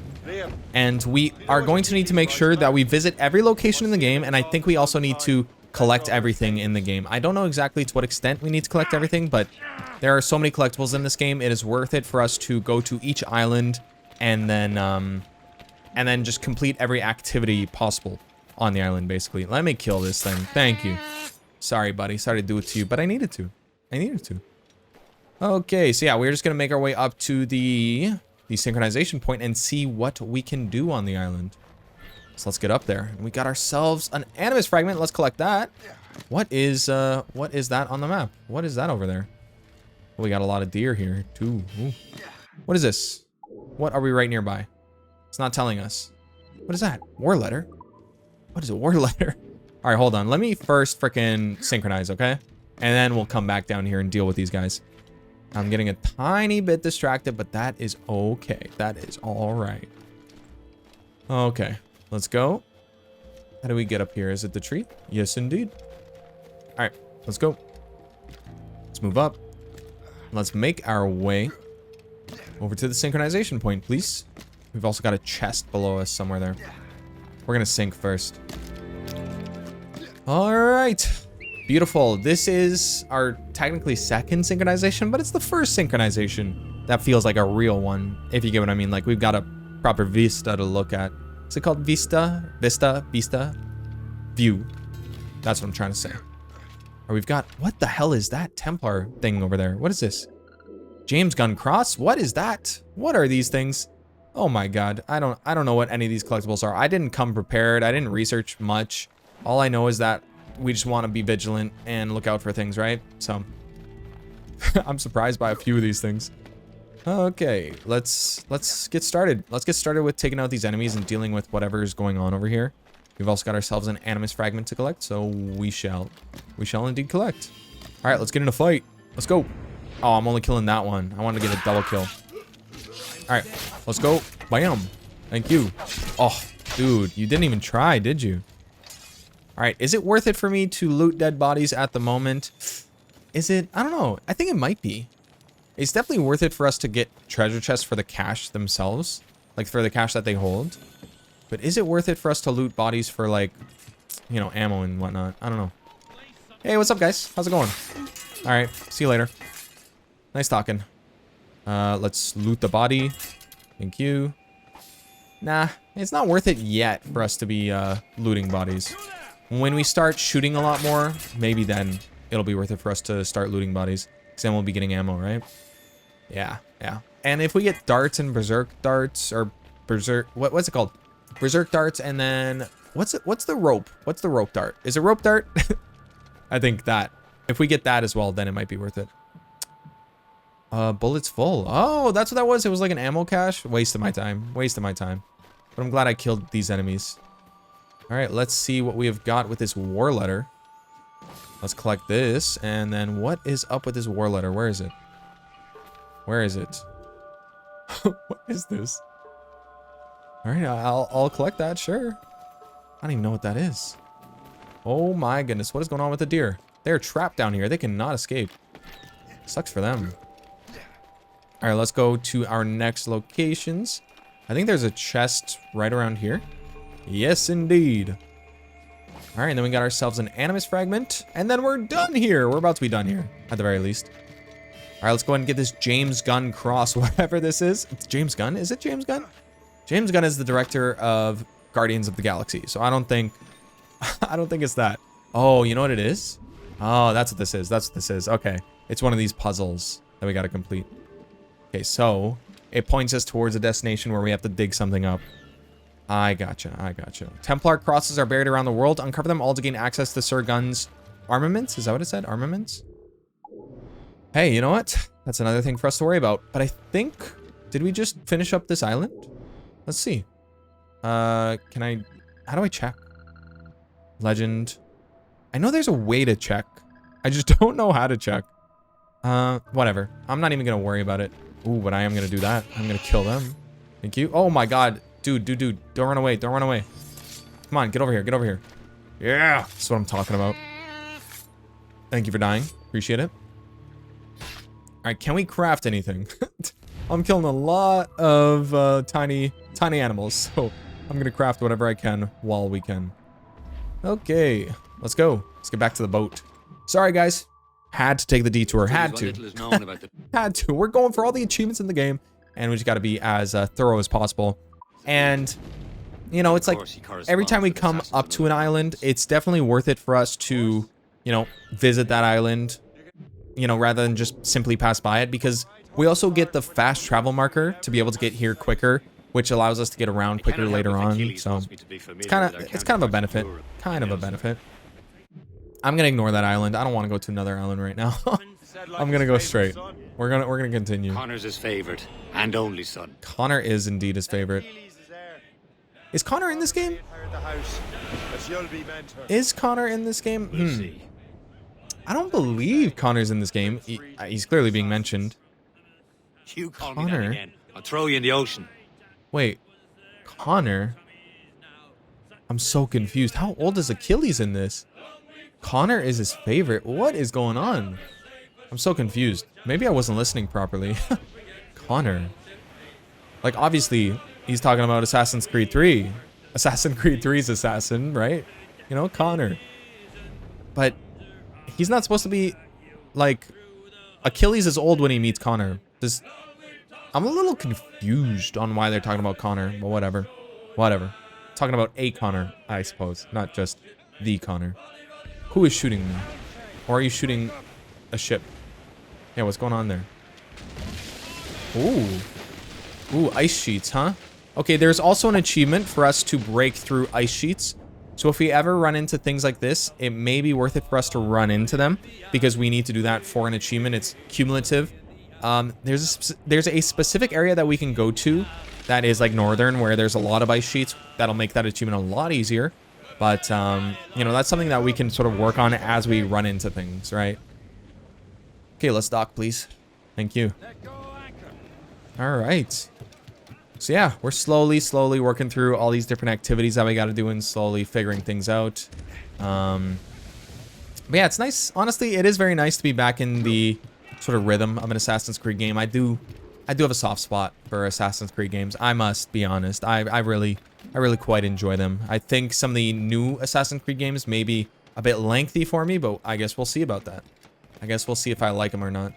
and we are going to need to make sure that we visit every location in the game, and I think we also need to collect everything in the game. I don't know exactly to what extent we need to collect everything, but there are so many collectibles in this game. It is worth it for us to go to each island and then just complete every activity possible on the island, basically. Let me kill this thing. Thank you. Sorry, buddy. Sorry to do it to you, but I needed to. Okay, so yeah, we're just gonna make our way up to the synchronization point and see what we can do on the island. So let's get up there. We got ourselves an animus fragment. Let's collect that. What is that on the map? What is that over there? Oh, we got a lot of deer here too. Ooh. What is this? What are we right nearby? It's not telling us. What is that? War letter? What is a war letter? All right, hold on. Let me first frickin' synchronize, okay? And then we'll come back down here and deal with these guys. I'm getting a tiny bit distracted, but that is okay. That is all right. Okay, let's go. How do we get up here? Is it the tree? Yes, indeed. All right, let's go. Let's move up. Let's make our way over to the synchronization point, please. We've also got a chest below us somewhere there. We're gonna sync first. All right. Beautiful. This is our technically second synchronization, but it's the first synchronization that feels like a real one, if you get what I mean. Like, we've got a proper vista to look at. Is it called vista? Vista? View. That's what I'm trying to say. Or we've got, what the hell is that Templar thing over there? What is this? James Gunn Cross? What is that? What are these things? Oh my god. I don't know what any of these collectibles are. I didn't come prepared. I didn't research much. All I know is that we just want to be vigilant and look out for things, right? So I'm surprised by a few of these things. Okay, let's get started. Let's get started with taking out these enemies and dealing with whatever is going on over here. We've also got ourselves an animus fragment to collect, so we shall indeed collect. All right, let's get in a fight. Let's go. Oh, I'm only killing that one. I wanted to get a double kill. All right, let's go. Bam. Thank you. Oh, dude, you didn't even try, did you? All right, is it worth it for me to loot dead bodies at the moment? Is it? I don't know. I think it might be. It's definitely worth it for us to get treasure chests for the cache themselves, like for the cache that they hold. But is it worth it for us to loot bodies for, like, you know, ammo and whatnot? I don't know. Hey, what's up, guys? How's it going? All right, see you later. Nice talking. Let's loot the body. Thank you. Nah, it's not worth it yet for us to be looting bodies. When we start shooting a lot more, maybe then it'll be worth it for us to start looting bodies. Because then we'll be getting ammo, right? Yeah. And if we get darts and berserk darts, or berserk, what's it called? Berserk darts, and then what's the rope? What's the rope dart? Is it rope dart? I think that. If we get that as well, then it might be worth it. Bullets full. Oh, that's what that was. It was like an ammo cache. Waste of my time. But I'm glad I killed these enemies. All right, let's see what we have got with this war letter. Let's collect this, and then what is up with this war letter? Where is it? Where is it? What is this? All right, I'll collect that, sure. I don't even know what that is. Oh my goodness, what is going on with the deer? They're trapped down here. They cannot escape. Sucks for them. All right, let's go to our next locations. I think there's a chest right around here. Yes, indeed. All right, and then we got ourselves an animus fragment, and then we're done here. We're about to be done here, at the very least. All right, let's go ahead and get this James Gunn Cross, whatever this is. It's James Gunn? Is it James Gunn? James Gunn is the director of Guardians of the Galaxy, so I don't think it's that. Oh, you know what it is? Oh, that's what this is. That's what this is. Okay, it's one of these puzzles that we got to complete. Okay, so it points us towards a destination where we have to dig something up. I gotcha. Templar crosses are buried around the world. Uncover them all to gain access to Sir Gunn's armaments. Is that what it said? Armaments? Hey, you know what? That's another thing for us to worry about. But I think... Did we just finish up this island? Let's see. How do I check? Legend. I know there's a way to check. I just don't know how to check. Whatever. I'm not even going to worry about it. Ooh, but I am going to do that. I'm going to kill them. Thank you. Oh my god. Dude. Don't run away. Come on, get over here. Yeah, that's what I'm talking about. Thank you for dying. Appreciate it. right, can we craft anything? I'm killing a lot of tiny animals, so I'm gonna craft whatever I can while we can. Okay, let's go. Let's get back to the boat. Sorry, guys. Had to take the detour. Had to. Had to. We're going for all the achievements in the game, and we just got to be as thorough as possible. And, you know, it's like every time we come up to an island, it's definitely worth it for us to, you know, visit that island, you know, rather than just simply pass by it, because we also get the fast travel marker to be able to get here quicker, which allows us to get around quicker later on. So it's kind of a benefit. Kind of a benefit. I'm gonna ignore that island. I don't want to go to another island right now. I'm gonna go straight. We're gonna continue. Connor's his favorite and only son. Connor is indeed his favorite. Is Connor in this game? Is Connor in this game? I don't believe Connor's in this game. He's clearly being mentioned. You call me that again, I'll throw you in the ocean. Wait, Connor? I'm so confused. How old is Achilles in this? Connor is his favorite. What is going on? I'm so confused. Maybe I wasn't listening properly. Connor. Like, obviously, he's talking about Assassin's Creed 3. Assassin's Creed 3's assassin, right? You know, Connor. But he's not supposed to be, like... Achilles is old when he meets Connor. I'm a little confused on why they're talking about Connor, but whatever. Whatever. Talking about a Connor, I suppose. Not just the Connor. Who is shooting me? Or are you shooting a ship? Yeah, what's going on there? Ooh. Ooh, ice sheets, huh? Okay, there's also an achievement for us to break through ice sheets. So if we ever run into things like this, it may be worth it for us to run into them, because we need to do that for an achievement. It's cumulative. There's a specific area that we can go to that is like northern, where there's a lot of ice sheets. That'll make that achievement a lot easier. But, you know, that's something that we can sort of work on as we run into things, right? Okay, let's dock, please. Thank you. All right. So, yeah, we're slowly working through all these different activities that we got to do and slowly figuring things out. But, yeah, it's nice. Honestly, it is very nice to be back in the sort of rhythm of an Assassin's Creed game. I do have a soft spot for Assassin's Creed games. I must be honest. I really quite enjoy them. I think some of the new Assassin's Creed games may be a bit lengthy for me, but I guess we'll see about that. I guess we'll see if I like them or not.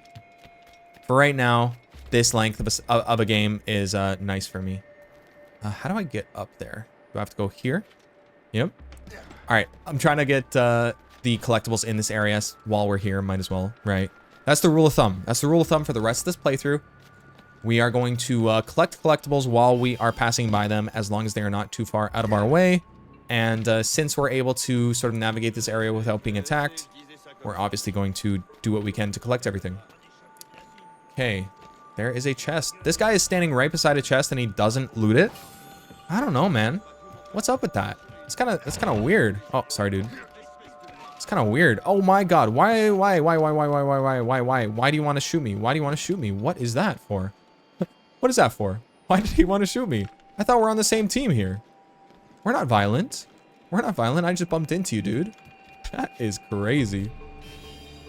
For right now, this length of a game is nice for me. How do I get up there? Do I have to go here? Yep. All right. I'm trying to get the collectibles in this area while we're here. Might as well, right? That's the rule of thumb. That's the rule of thumb for the rest of this playthrough. We are going to collect collectibles while we are passing by them, as long as they are not too far out of our way. And since we're able to sort of navigate this area without being attacked, we're obviously going to do what we can to collect everything. Okay, there is a chest. This guy is standing right beside a chest and he doesn't loot it. I don't know, man. What's up with that? It's kind of weird. Oh, sorry, dude. It's kind of weird. Oh my God. Why do you want to shoot me? Why do you want to shoot me? What is that for? What is that for? Why did he want to shoot me? I thought we're on the same team here. We're not violent. We're not violent. I just bumped into you, dude. That is crazy.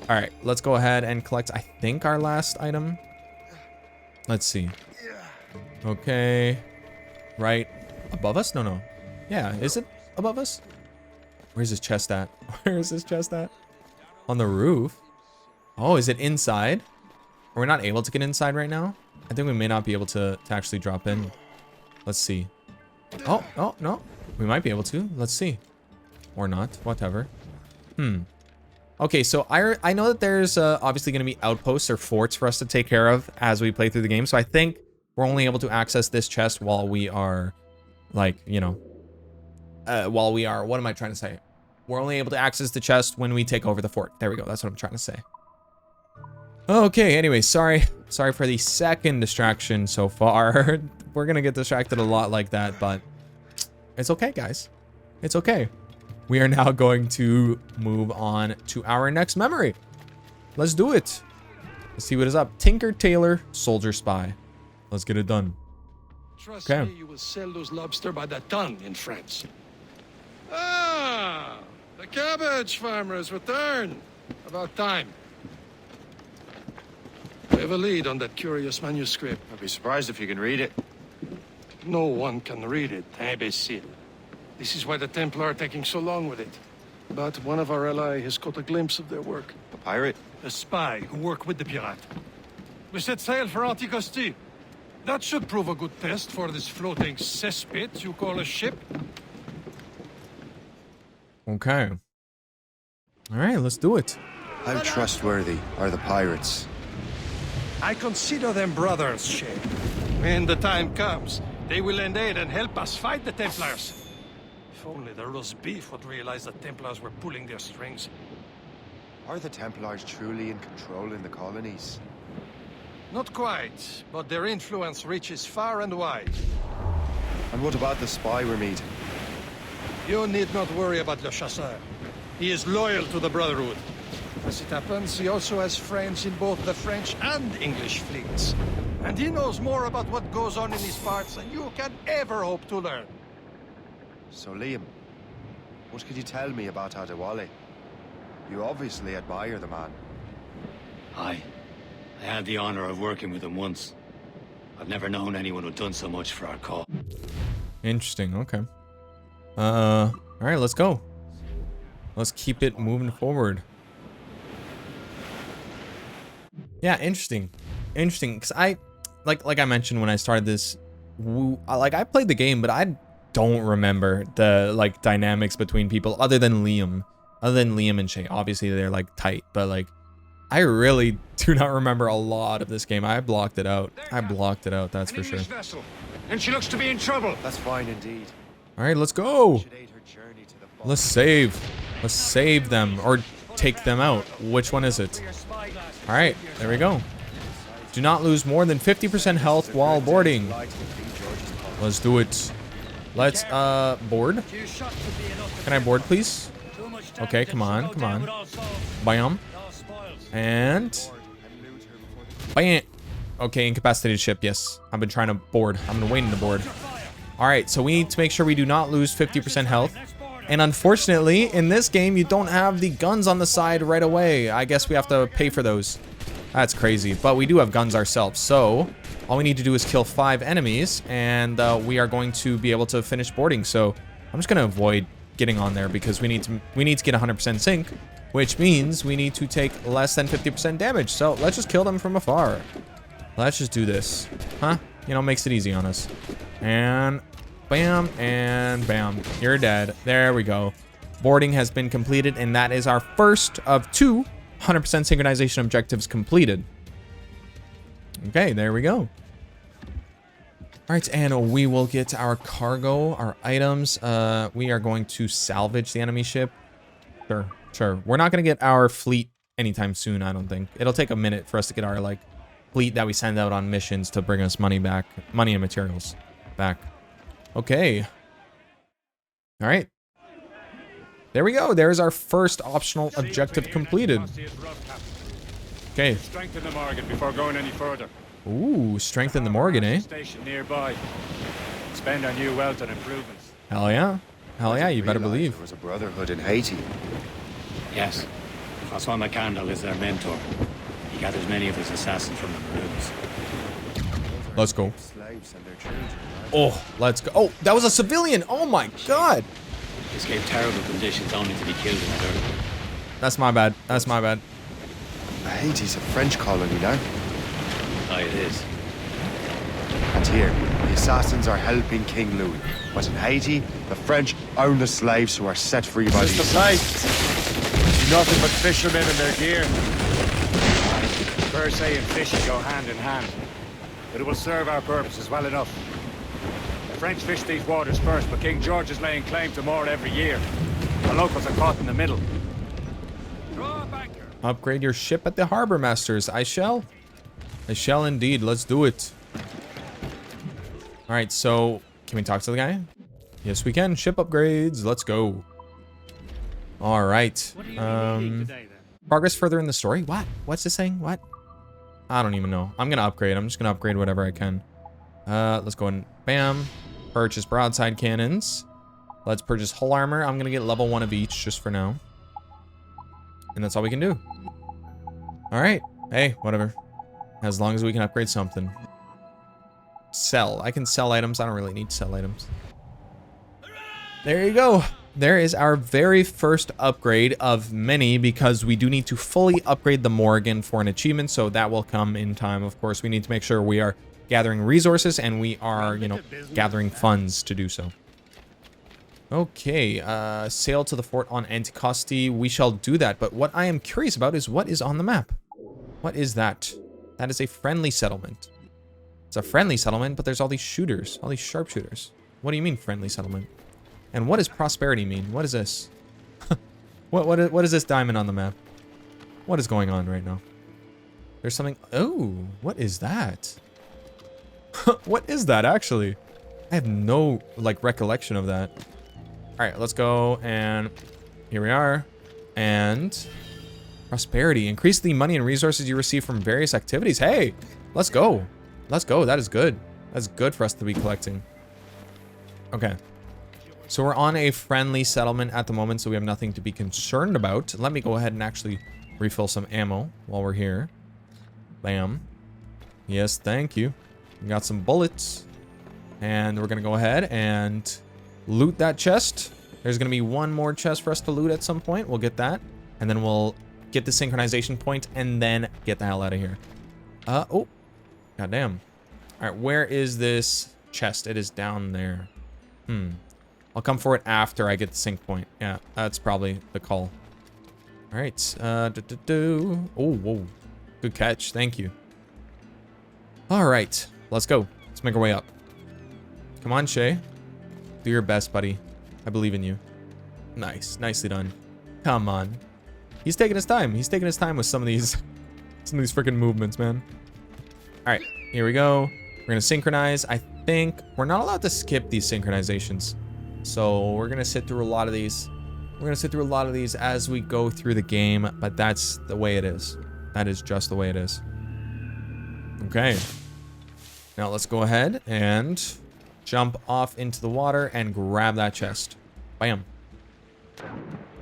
All right, let's go ahead and collect, I think, our last item. Let's see. Okay. Right above us? No. Yeah, is it above us? Where's his chest at? Where is his chest at? On the roof. Oh, is it inside? Are we not able to get inside right now? I think we may not be able to actually drop in. Let's see. Oh, no. We might be able to. Let's see. Or not. Whatever. Okay, so I know that there's obviously going to be outposts or forts for us to take care of as we play through the game. So I think we're only able to access this chest while we are, like, you know, what am I trying to say? We're only able to access the chest when we take over the fort. There we go. That's what I'm trying to say. Okay, anyway, sorry for the second distraction so far. We're going to get distracted a lot like that, but it's okay, guys. It's okay. We are now going to move on to our next memory. Let's do it. Let's see what is up. Tinker, Tailor, Soldier, Spy. Let's get it done. Trust me, you will sell those lobster by the ton in France. Ah, the cabbage farmer has returned. About time. We have a lead on that curious manuscript. I'd be surprised if you can read it. No one can read it, imbecile. This is why the Templar are taking so long with it. But one of our allies has caught a glimpse of their work. A pirate? A spy who worked with the pirate. We set sail for Anticosti. That should prove a good test for this floating cesspit you call a ship. Okay. All right, let's do it. How trustworthy are the pirates? I consider them brothers, Shay. When the time comes, they will lend aid and help us fight the Templars. If only the roast beef would realize the Templars were pulling their strings. Are the Templars truly in control in the colonies? Not quite, but their influence reaches far and wide. And what about the spy we're meeting? You need not worry about Le Chasseur. He is loyal to the Brotherhood. As it happens, he also has friends in both the French and English fleets. And he knows more about what goes on in these parts than you can ever hope to learn. So Liam, what could you tell me about Adewale? You obviously admire the man. Aye. I had the honor of working with him once. I've never known anyone who'd done so much for our cause. Interesting. Okay. All right, let's go. Let's keep it moving forward. Yeah, interesting. Interesting, because I like I mentioned when I started this, I played the game, but I don't remember the like dynamics between people other than Liam and Shay. Obviously they're like tight, but like I really do not remember a lot of this game. I blocked it out. That's for sure. Vessel, and she looks to be in trouble. That's fine indeed. All right, let's go. Let's save them or take them out. Which one is it? All right, there we go. Do not lose more than 50% health while boarding. Let's do it. Let's board. Can I board, please? Okay, come on. Bam. And bam. Okay, incapacitated ship. Yes, I've been trying to board. I'm gonna wait to board. All right, so we need to make sure we do not lose 50% health. And unfortunately, in this game, you don't have the guns on the side right away. I guess we have to pay for those. That's crazy, but we do have guns ourselves. So all we need to do is kill 5 enemies, and we are going to be able to finish boarding. So I'm just gonna avoid getting on there because we need to get 100% sync, which means we need to take less than 50% damage. So let's just kill them from afar. Let's just do this, huh? You know, makes it easy on us. And bam, and bam. You're dead. There we go. Boarding has been completed, and that is our first of 2 100% synchronization objectives completed. Okay, there we go. All right, and we will get our cargo, our items. We are going to salvage the enemy ship. Sure. We're not going to get our fleet anytime soon, I don't think. It'll take a minute for us to get our, like, fleet that we send out on missions to bring us money back. Money and materials back. Okay. All right. There we go. There's our first optional objective completed. Okay. Strengthen the Morgan before going any further. Ooh, strengthen the Morgan, eh? Station nearby. Spend our new wealth on improvements. Hell yeah. Hell yeah, you better believe. There was a brotherhood in Haiti. Yes. Francois McCandle is their mentor. He gathers many of his assassins from the Maroons. Let's go. Oh, let's go. Oh, that was a civilian. Oh my god. Escaped terrible conditions only to be killed in the dirt. That's my bad. Haiti's a French colony now. Aye, it is. And here, the assassins are helping King Louis. But in Haiti, the French own the slaves who are set free by Just the the place. Nothing but fishermen and their gear. First say and fishing go hand in hand. But it will serve our purposes well enough. The French fish these waters first, but King George is laying claim to more every year. The locals are caught in the middle. Upgrade your ship at the Harbor Masters. I shall indeed. Let's do it. All right, so can we talk to the guy? Yes, we can. Ship upgrades. Let's go. All right. Progress further in the story. What? What's this saying? What? I don't even know. I'm gonna upgrade. I'm just gonna upgrade whatever I can. Let's go and bam. Purchase broadside cannons. Let's purchase hull armor. I'm gonna get level 1 of each just for now. And that's all we can do. All right. Hey, whatever. As long as we can upgrade something. Sell. I can sell items. I don't really need to sell items. There you go. There is our very first upgrade of many, because we do need to fully upgrade the Morgan for an achievement, so that will come in time. Of course, we need to make sure we are gathering resources and we are, you know, gathering funds to do so. Okay, sail to the fort on Anticosti. We shall do that, but what I am curious about is what is on the map. What is that? That is a friendly settlement. It's a friendly settlement, but there's all these shooters, all these sharpshooters. What do you mean friendly settlement? And what does prosperity mean? What is this? what is this diamond on the map? What is going on right now? There's something. Oh, what is that? What is that actually? I have no like recollection of that. All right, let's go, and here we are. And prosperity. Increase the money and resources you receive from various activities. Hey, let's go. Let's go. That is good. That's good for us to be collecting. Okay. So we're on a friendly settlement at the moment, so we have nothing to be concerned about. Let me go ahead and actually refill some ammo while we're here. Bam. Yes, thank you. We got some bullets. And we're going to go ahead and loot that chest. There's going to be one more chest for us to loot at some point. We'll get that. And then we'll get the synchronization point and then get the hell out of here. Oh. Goddamn. All right, where is this chest? It is down there. I'll come for it after I get the sync point. Yeah, that's probably the call. All right. Oh, whoa. Good catch. Thank you. All right. Let's go. Let's make our way up. Come on, Shay. Do your best, buddy. I believe in you. Nice. Nicely done. Come on. He's taking his time. He's taking his time with some of these freaking movements, man. All right. Here we go. We're going to synchronize. I think we're not allowed to skip these synchronizations. So we're going to sit through a lot of these. We're going to sit through a lot of these as we go through the game, but that's the way it is. That is just the way it is. Okay. Now let's go ahead and jump off into the water and grab that chest. Bam.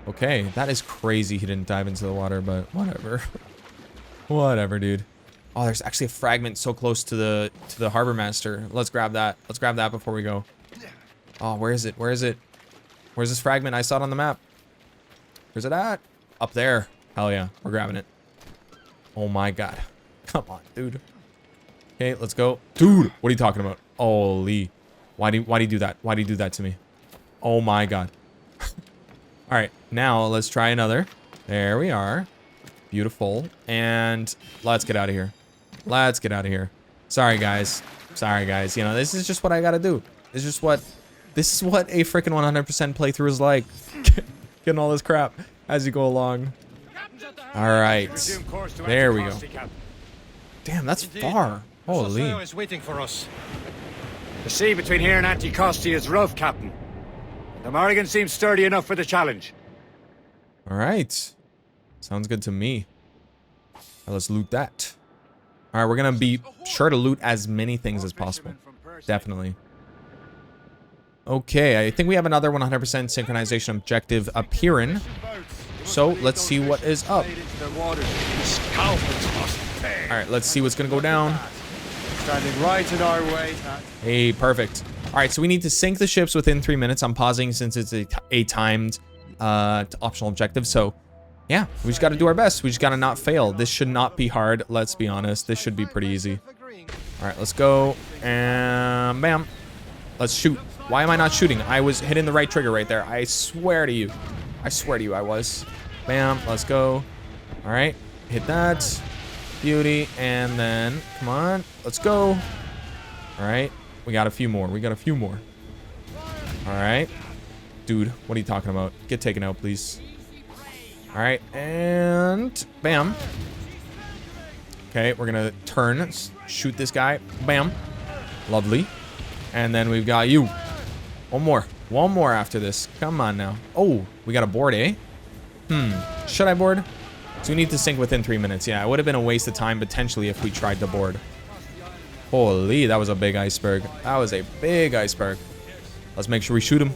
Okay, that is crazy he didn't dive into the water, but whatever. Whatever, dude. Oh, there's actually a fragment so close to the harbor master. Let's grab that. Let's grab that before we go. Oh, where is it? Where is it? Where's this fragment? I saw it on the map. Where's it at? Up there. Hell yeah. We're grabbing it. Oh my god. Come on, dude. Okay, let's go. Dude, what are you talking about? Holy. Why'd he do that? Why'd he do that to me? Oh my god. All right, now let's try another. There we are. Beautiful. And let's get out of here. Let's get out of here. Sorry, guys. Sorry, guys. You know, this is just what I gotta do. This is what a freaking 100% playthrough is like. Getting all this crap as you go along. All right. There we go. Damn, that's far. Holy. is waiting for us. The sea between here and Anticosti is rough, Captain. The Morrigan seems sturdy enough for the challenge. All right. Sounds good to me. Now let's loot that. All right, we're going to be sure to loot as many things as possible. Definitely. Okay, I think we have another 100% synchronization objective appearing. So let's see what is up. All right, let's see what's going to go down. Standing right in our way. Hey, perfect. All right, so we need to sink the ships within 3 minutes. I'm pausing since it's a timed optional objective. So yeah, we just got to do our best. We just got to not fail. This should not be hard. Let's be honest. This should be pretty easy. All right, let's go. And bam. Let's shoot. Why am I not shooting? I was hitting the right trigger right there. I swear to you. I swear to you I was. Bam. Let's go. All right. Hit that. Beauty. And then, come on. Let's go. All right. We got a few more. We got a few more. All right. Dude, what are you talking about? Get taken out, please. All right. And bam. Okay, we're going to turn. Shoot this guy. Bam. Lovely. And then we've got you. One more. One more after this. Come on now. Oh, we got a board, eh? Should I board? So we need to sink within 3 minutes. Yeah, it would have been a waste of time potentially if we tried to board. Holy, that was a big iceberg. That was a big iceberg. Let's make sure we shoot him.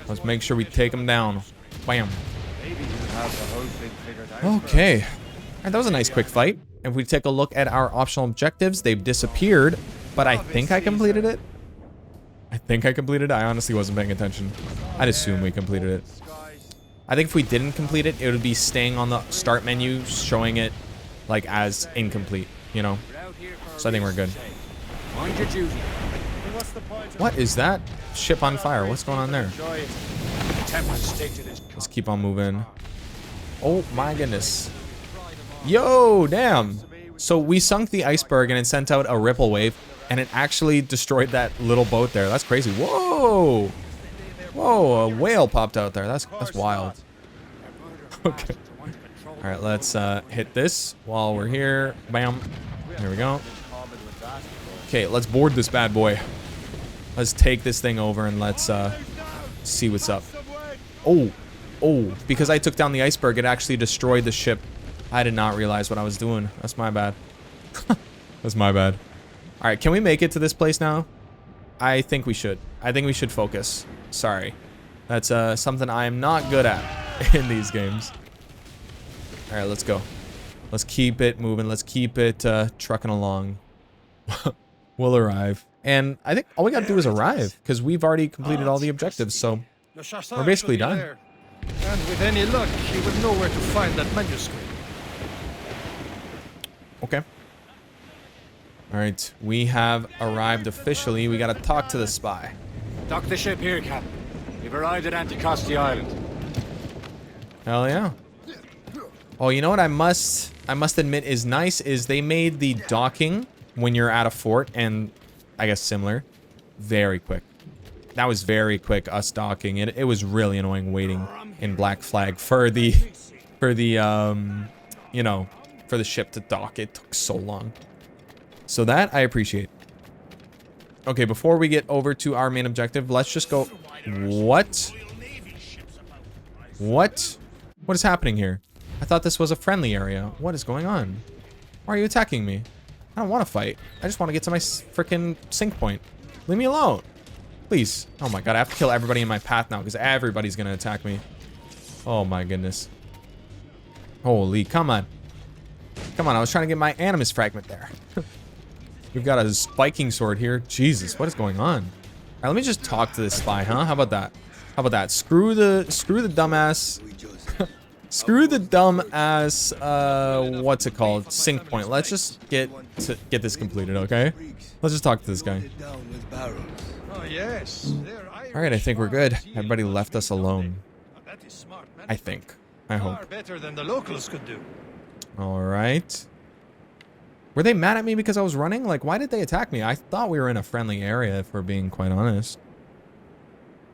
Let's make sure we take him down. Bam. Okay. All right, that was a nice quick fight. If we take a look at our optional objectives, they've disappeared, but I think I completed it. I honestly wasn't paying attention. I'd assume we completed it. I think if we didn't complete it, it would be staying on the start menu, showing it like as incomplete, you know? So I think we're good. What is that? Ship on fire. What's going on there? Let's keep on moving. Oh my goodness. Yo, damn. So we sunk the iceberg and it sent out a ripple wave and it actually destroyed that little boat there. That's crazy. Whoa. Whoa, a whale popped out there. That's wild. Okay. All right, let's hit this while we're here. Bam. There we go. Okay, let's board this bad boy. Let's take this thing over and let's see what's up. Oh, because I took down the iceberg, it actually destroyed the ship. I did not realize what I was doing. That's my bad. That's my bad. All right, can we make it to this place now? I think we should. I think we should focus. Sorry. That's something I am not good at in these games. All right, let's go. Let's keep it moving. Let's keep it trucking along. We'll arrive. And I think all we got to do is arrive because we've already completed all the objectives. So we're basically done. And with any luck, he would know where to find that manuscript. Okay. All right, we have arrived officially. We got to talk to the spy. Dock the ship here, Captain. We've arrived at Anticosti Island. Hell yeah. Oh, you know what I must admit is nice is they made the docking when you're at a fort and I guess similar very quick. That was very quick, us docking. It was really annoying waiting in Black Flag for the you know, for the ship to dock. It took so long. So that I appreciate. Okay, before we get over to our main objective, let's just go. What? What? What is happening here? I thought this was a friendly area. What is going on? Why are you attacking me? I don't want to fight. I just want to get to my freaking sync point. Leave me alone. Please. Oh my god, I have to kill everybody in my path now because everybody's going to attack me. Oh my goodness. Holy, come on. Come on, I was trying to get my animus fragment there. We've got a spiking sword here. Jesus, what is going on? All right, let me just talk to this spy, huh? How about that? How about that? Screw the dumbass. Screw the dumbass, what's it called? Sync point. Let's just get this completed, okay? Let's just talk to this guy. Oh, yes. All right, I think we're good. Everybody left us alone. I think. I hope. Better than the locals could do. All right. Were they mad at me because I was running? Like, why did they attack me? I thought we were in a friendly area, if we're being quite honest.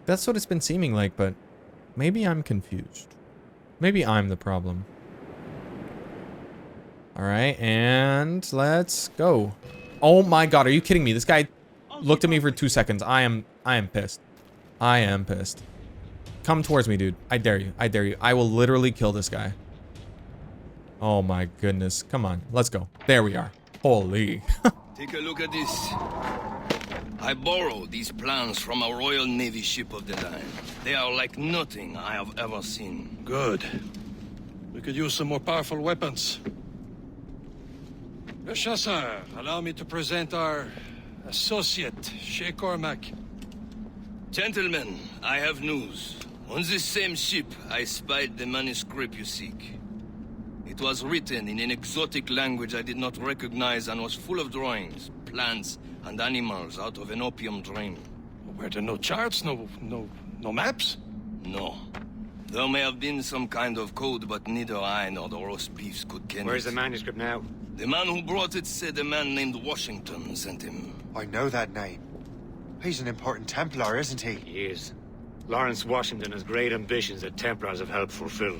That's what it's been seeming like, but maybe I'm confused. Maybe I'm the problem. All right, and let's go. Oh my god, are you kidding me? This guy looked at me for 2 seconds. I am pissed. I am pissed. Come towards me, dude. I dare you. I dare you. I will literally kill this guy. Oh my goodness. Come on. Let's go. There we are. Holy. Take a look at this. I borrowed these plans from a Royal Navy ship of the line. They are like nothing I have ever seen. Good. We could use some more powerful weapons. Le Chasseur, allow me to present our associate, SHAY CORMAC. Gentlemen, I have news. On this same ship, I spied the manuscript you seek. It was written in an exotic language I did not recognize and was full of drawings, plants, and animals out of an opium dream. Were there no charts, no maps? No. There may have been some kind of code, but neither I nor the roast beefs could ken Where's it. the manuscript now? The man who brought it said a man named Washington sent him. I know that name. He's an important Templar, isn't he? He is. Lawrence Washington has great ambitions that Templars have helped fulfill.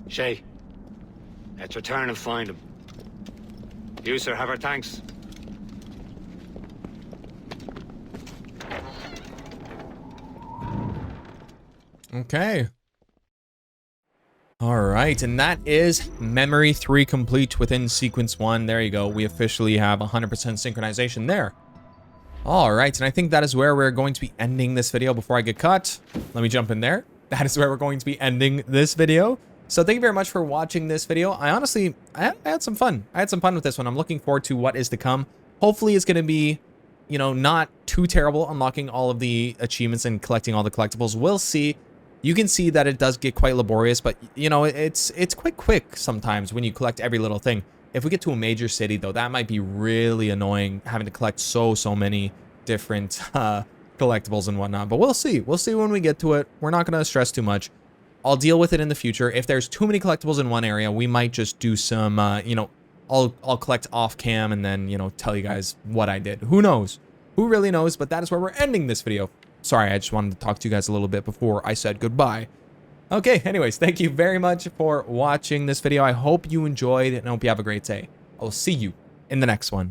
Shay, let's return and find him. You, sir, have our thanks. Okay. All right, and that is Memory 3 complete within Sequence 1. There you go. We officially have 100% synchronization there. All right, and I think that is where we're going to be ending this video before I get cut. Let me jump in there. That is where we're going to be ending this video. So thank you very much for watching this video. I honestly, I had some fun. I had some fun with this one. I'm looking forward to what is to come. Hopefully it's going to be, you know, not too terrible unlocking all of the achievements and collecting all the collectibles. We'll see. You can see that it does get quite laborious, but, you know, it's quite quick sometimes when you collect every little thing. If we get to a major city, though, that might be really annoying, having to collect so many different collectibles and whatnot. But we'll see. We'll see when we get to it. We're not going to stress too much. I'll deal with it in the future. If there's too many collectibles in one area, we might just do some, you know, I'll collect off cam and then, you know, tell you guys what I did. Who knows? Who really knows? But that is where we're ending this video. Sorry, I just wanted to talk to you guys a little bit before I said goodbye. Okay, anyways, thank you very much for watching this video. I hope you enjoyed and I hope you have a great day. I will see you in the next one.